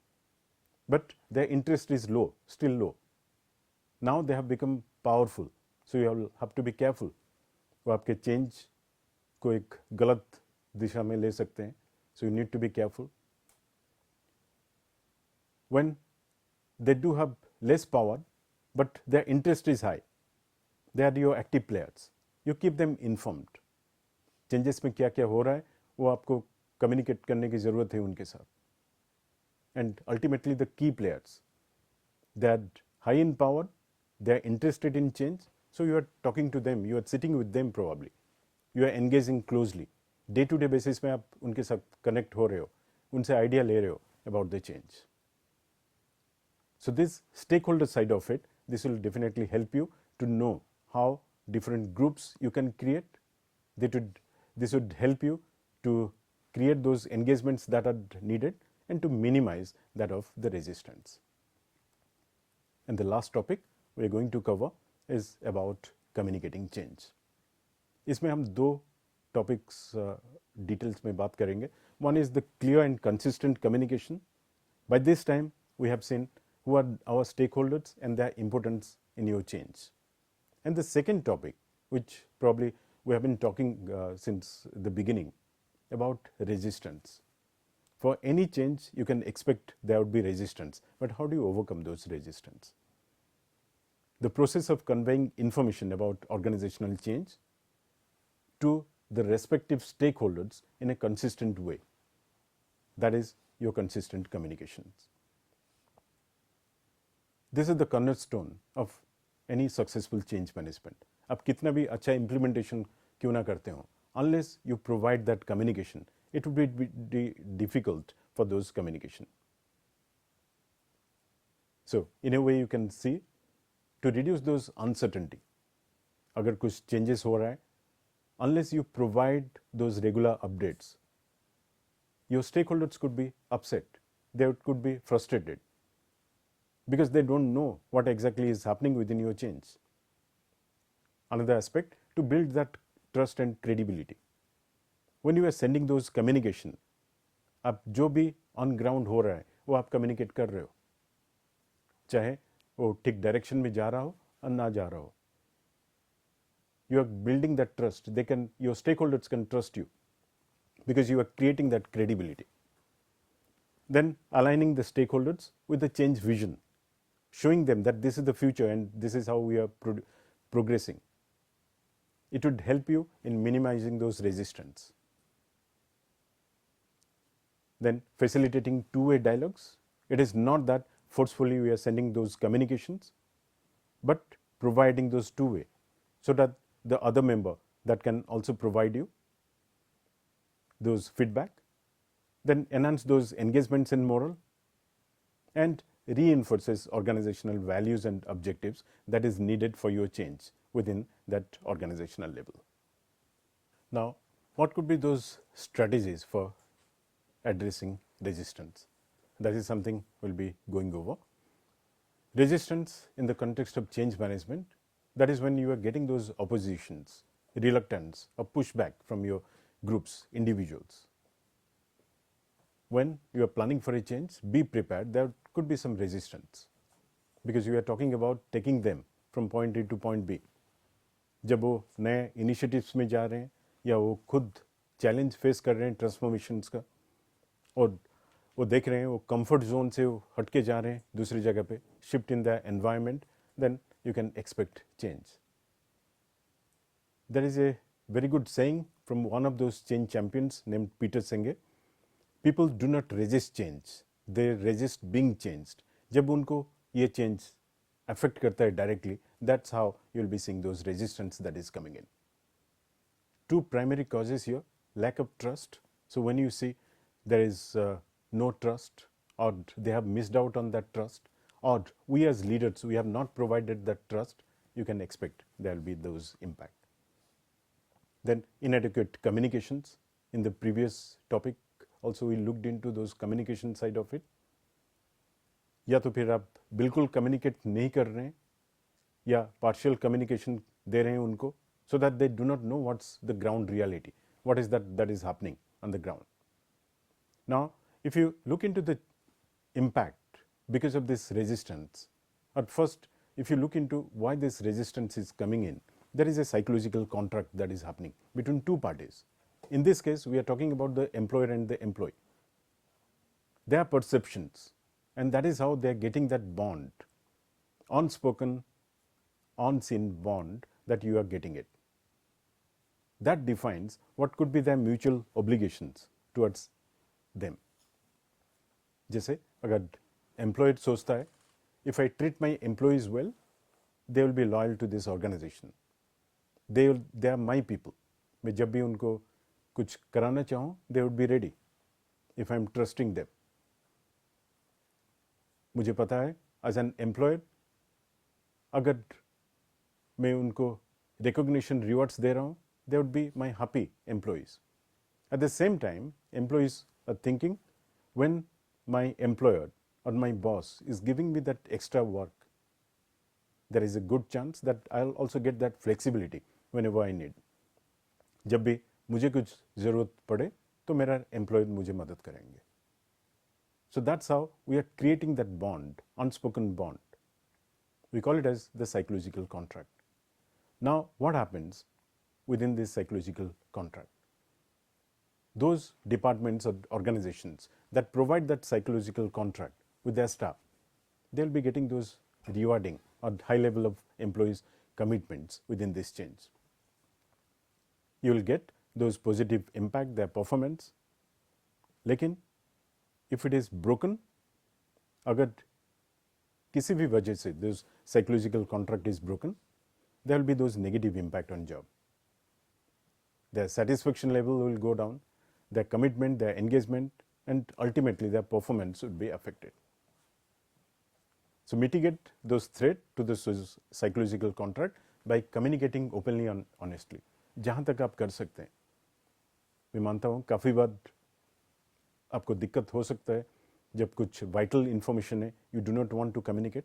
A: But their interest is low, still low. Now they have become powerful. So you will have to be careful. वो आपके change को एक गलत दिशा में ले सकते हैं. So you need to be careful. When they do have less power, but their interest is high, they are your active players. You keep them informed. Changes में क्या क्या हो रहा है वो आपको कम्युनिकेट करने की ज़रूरत है उनके साथ. And ultimately the key players, they are high in power, they are interested in change, so you are talking to them, you are sitting with them, probably you are engaging closely. Day to day basis में आप उनके साथ connect हो रहे हो, उनसे idea ले रहे हो about the change. So this stakeholder side of it, this will definitely help you to know how different groups you can create. This would help you to create those engagements that are needed and to minimize that of the resistance. And the last topic we are going to cover is about communicating change. इसमें हम 2 topics details में बात करेंगे. One is the clear and consistent communication By this time, we have seen who are our stakeholders and their importance in your change. And the second topic, which probably we have been talking since the beginning, about resistance. For any change, you can expect there would be resistance, but how do you overcome those resistance? The process of conveying information about organizational change to the respective stakeholders in a consistent way. That is your consistent communications. This is the cornerstone of any successful change management. आप कितना भी अच्छा implementation क्यों ना करते हो, unless you provide that communication, it would be difficult for those communication. So, in a way you can see, to reduce those uncertainty, अगर कुछ changes हो रहा है, unless you provide those regular updates, your stakeholders could be upset, they could be frustrated, because they don't know what exactly is happening within your change. Another aspect, to build that trust and credibility. When you are sending those communication, आप जो भी on ground हो रहा है वो आप communicate कर रहे हो, चाहे वो ठीक डायरेक्शन में जा रहा हो और ना जा रहा हो. You are building that trust. Your stakeholders can trust you because you are creating that credibility. Then aligning the stakeholders with the change vision, showing them that this is the future and this is how we are progressing. It would help you in minimizing those resistance. Then facilitating two-way dialogues. It is not that forcefully we are sending those communications, but providing those two-way so that the other member that can also provide you those feedback. Then enhance those engagements in moral and reinforces organizational values and objectives that is needed for your change within that organizational level. Now, what could be those strategies for addressing resistance? That is something we'll be going over. Resistance in the context of change management, that is when you are getting those oppositions, reluctance or pushback from your groups, individuals. When you are planning for a change, be prepared, there could be some resistance because you are talking about taking them from point A to point B. जब वो नए initiatives में जा रहे हैं या वो खुद चैलेंज फेस कर रहे हैं ट्रांसफॉर्मेशंस का, और वो देख रहे हैं वो कंफर्ट जोन से वो हट के जा रहे हैं दूसरी जगह पे, shift in the environment, then you can expect change. There is a very good saying from one of those change champions named Peter Senge. People do not resist change, they resist being changed. जब उनको ये change affect करता है directly, that's how you'll be seeing those resistance that is coming in. Two primary causes here, lack of trust. So when you see there is no trust, or they have missed out on that trust, or we as leaders, we have not provided that trust, you can expect there will be those impact. Then inadequate communications. In the previous topic also we looked into those communication side of it. या तो फिर आप बिल्कुल communicate नहीं कर रहे हैं या पार्शियल कम्युनिकेशन दे रहे हैं उनको, so that they do not know what's the ground reality, what is that is happening on the ground. Now, if you look into the impact because of this resistance, at first, if you look into why this resistance is coming in, there is a psychological contract that is happening between two parties. In this case, we are talking about the employer and the employee. Their perceptions, and that is how they are getting that bond, unspoken, unseen bond that you are getting it. That defines what could be their mutual obligations towards them. जैसे अगर employer सोचता है, if I treat my employees well, they will be loyal to this organization. They are my people. मैं जब भी उनको कुछ कराना चाहूँ, they would be ready if I'm trusting them. मुझे पता है as an employer, अगर मैं उनको recognition rewards दे रहा हूँ, they would be my happy employees. At the same time, employees are thinking, when my employer or my boss is giving me that extra work, there is a good chance that I'll also get that flexibility whenever I need. जब भी मुझे कुछ ज़रूरत पड़े तो मेरा employer मुझे मदद करेंगे. So that's how we are creating that bond, unspoken bond. We call it as the psychological contract. Now, what happens within this psychological contract? Those departments or organizations that provide that psychological contract with their staff, they'll be getting those rewarding or high level of employees' commitments within this change. You will get those positive impact their performance. लेकिन if it is broken, अगर किसी भी वजह से those psychological contract is broken, there will be those negative impact on job. Their satisfaction level will go down, their commitment, their engagement, and ultimately their performance would be affected. So mitigate those threat to the psychological contract by communicating openly and honestly. जहाँ तक आप कर सकते हैं, मैं मानता हूँ काफ़ी बार आपको दिक्कत हो सकता है जब कुछ वाइटल इंफॉर्मेशन है, you do not want to communicate,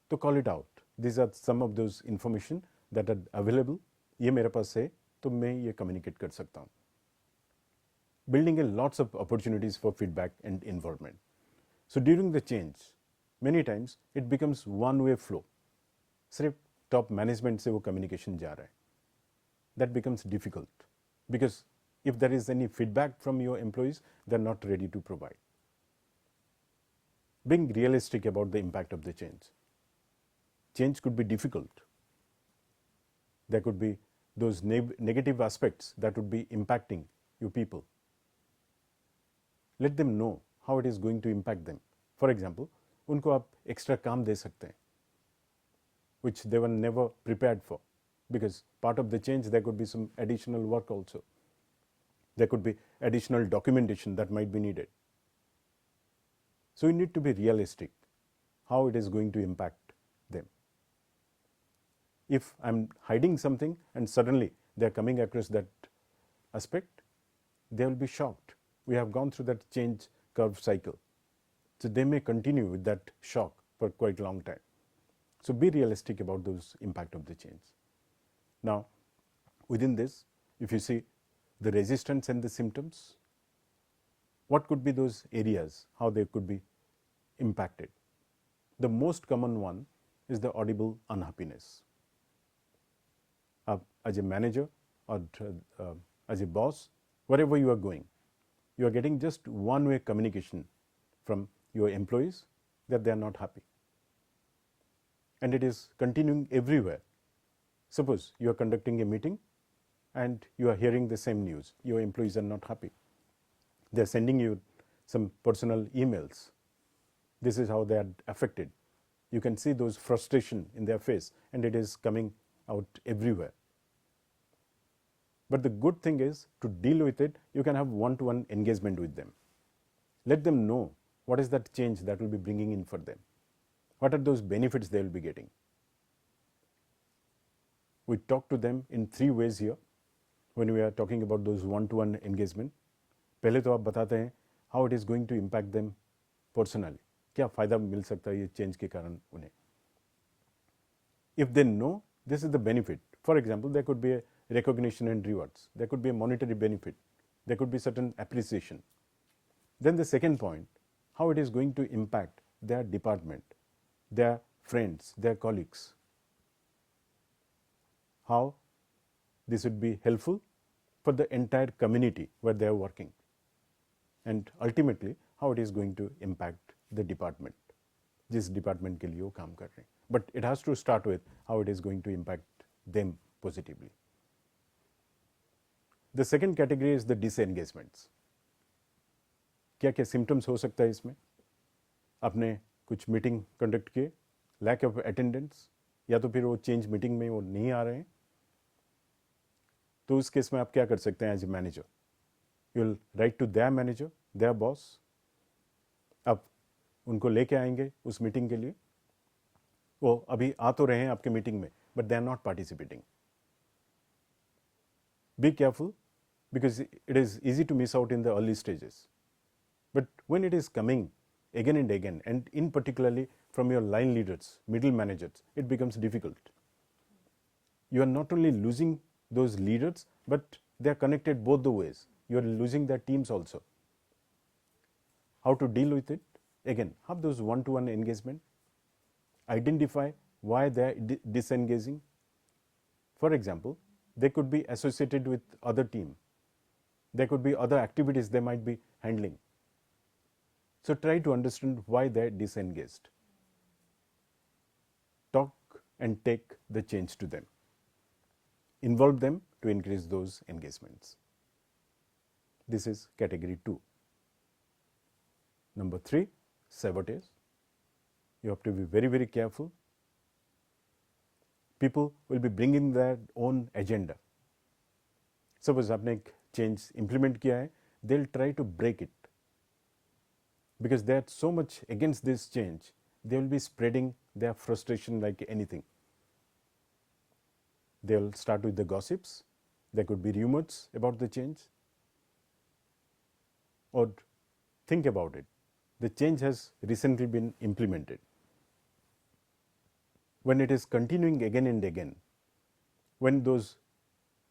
A: तो call it out. This are some of those information that are available. ये मेरे पास है तो मैं ये कम्युनिकेट कर सकता हूँ. Building a lots of opportunities for feedback and involvement. So during the change, many times it becomes one-way flow. सिर्फ टॉप मैनेजमेंट से वो कम्युनिकेशन जा रहा है. That becomes difficult because if there is any feedback from your employees, they're not ready to provide. Being realistic about the impact of the change. Change could be difficult. There could be those negative aspects that would be impacting your people. Let them know how it is going to impact them. For example, उनको आप extra काम दे सकते हैं, which they were never prepared for, because part of the change there could be some additional work also. There could be additional documentation that might be needed. So you need to be realistic how it is going to impact them. If I'm hiding something and suddenly they're coming across that aspect, they will be shocked. We have gone through that change curve cycle. So they may continue with that shock for quite a long time. So be realistic about those impact of the change. Now, within this, if you see the resistance and the symptoms, what could be those areas, how they could be impacted? The most common one is the audible unhappiness. As a manager or as a boss, wherever you are going, you are getting just one-way communication from your employees that they are not happy. And it is continuing everywhere. Suppose you are conducting a meeting and you are hearing the same news. Your employees are not happy. They are sending you some personal emails. This is how they are affected. You can see those frustration in their face, and it is coming out everywhere. But the good thing is, to deal with it, you can have one-to-one engagement with them. Let them know what is that change that will be bringing in for them. What are those benefits they will be getting? We talk to them in 3 ways here when we are talking about those one-to-one engagement. पहले तो आप बताते हैं how it is going to impact them personally. क्या फ़ायदा मिल सकता है ये change के कारण उन्हें? If they know this is the benefit, for example, there could be a recognition and rewards. There could be a monetary benefit. There could be certain appreciation. Then the second point, how it is going to impact their department, their friends, their colleagues. How this would be helpful for the entire community where they are working. And ultimately, how it is going to impact the department. जिस department के लिए वो काम कर रहे हैं. But it has to start with how it is going to impact them positively. The second category is the disengagements. क्या क्या symptoms हो सकता है इसमें? आपने कुछ मीटिंग कंडक्ट किए, लैक ऑफ अटेंडेंस, या तो फिर वो चेंज मीटिंग में वो नहीं आ रहे हैं, तो उस केस में आप क्या कर सकते हैं as a manager? You will write to their manager, their boss. आप उनको लेके आएंगे उस मीटिंग के लिए. वो अभी आ तो रहे हैं आपके मीटिंग में, but they are not participating. Be careful because it is easy to miss out in the early stages. But when it is coming again and again, and in particularly from your line leaders, middle managers, it becomes difficult. You are not only losing those leaders, but they are connected both the ways. You are losing their teams also. How to deal with it? Again, have those one-to-one engagement. Identify why they are disengaging. For example, they could be associated with other team. There could be other activities they might be handling. So try to understand why they are disengaged. Talk and take the change to them. Involve them to increase those engagements. This is category 2. Number 3, sabotage. You have to be very, very careful. People will be bringing their own agenda. Suppose आपने एक change implement किया है, they'll try to break it. Because they are so much against this change, they will be spreading their frustration like anything. They'll start with the gossips. There could be rumors about the change. Or think about it. The change has recently been implemented. When it is continuing again and again, when those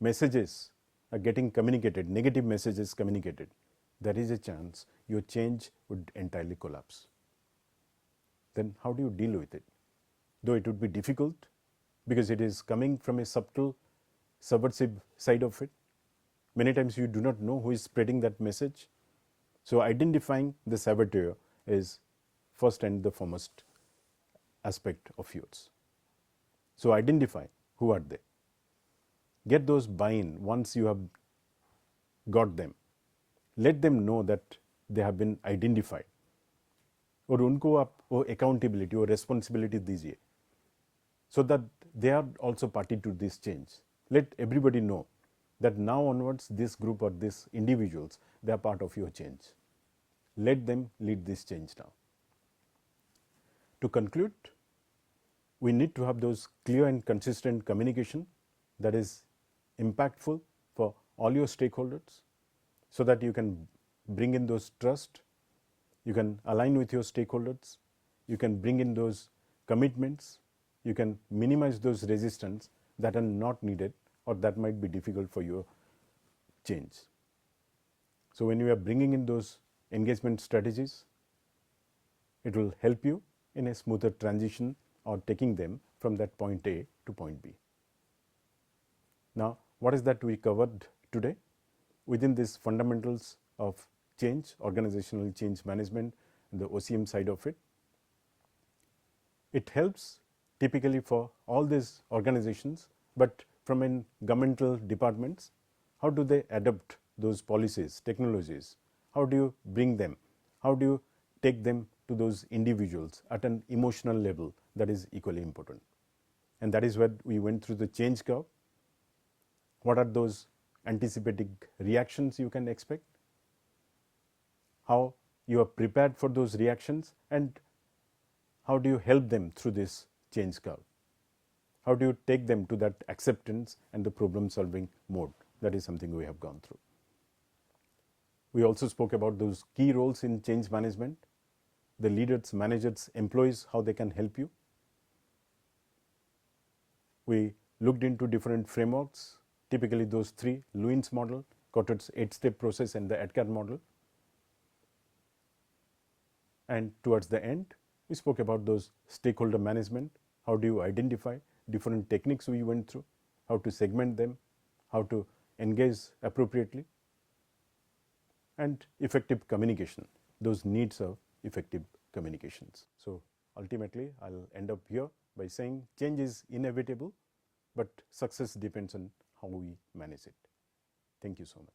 A: messages are getting communicated, negative messages communicated, there is a chance your change would entirely collapse. Then how do you deal with it? Though it would be difficult because it is coming from a subtle, subversive side of it. Many times you do not know who is spreading that message. So identifying the saboteur is first and the foremost aspect of yours. So identify who are they. Get those buy-in once you have got them. Let them know that they have been identified. और उनको आप वो accountability और responsibility दीजिए, so that they are also party to this change. Let everybody know that now onwards this group or these individuals, they are part of your change. Let them lead this change now. To conclude, we need to have those clear and consistent communication that is impactful for all your stakeholders, so that you can bring in those trust, you can align with your stakeholders, you can bring in those commitments, you can minimize those resistance that are not needed or that might be difficult for your change. So when you are bringing in those engagement strategies, it will help you in a smoother transition or taking them from that point A to point B. Now, what is that we covered today? Within these fundamentals of change, organizational change management, and the OCM side of it, it helps typically for all these organizations, but from in governmental departments, how do they adopt those policies, technologies? How do you bring them? How do you take them to those individuals at an emotional level that is equally important? And that is where we went through the change curve. What are those anticipating reactions you can expect? How you are prepared for those reactions, and how do you help them through this change curve? How do you take them to that acceptance and the problem solving mode? That is something we have gone through. We also spoke about those key roles in change management, the leaders, managers, employees, how they can help you. We looked into different frameworks, typically those 3, Lewin's model, Cotter's 8-step process, and the ADKAR model. And towards the end, we spoke about those stakeholder management. How do you identify different techniques we went through, how to segment them, how to engage appropriately, and effective communication, those needs of effective communications. So ultimately, I'll end up here by saying change is inevitable, but success depends on how we manage it. Thank you so much.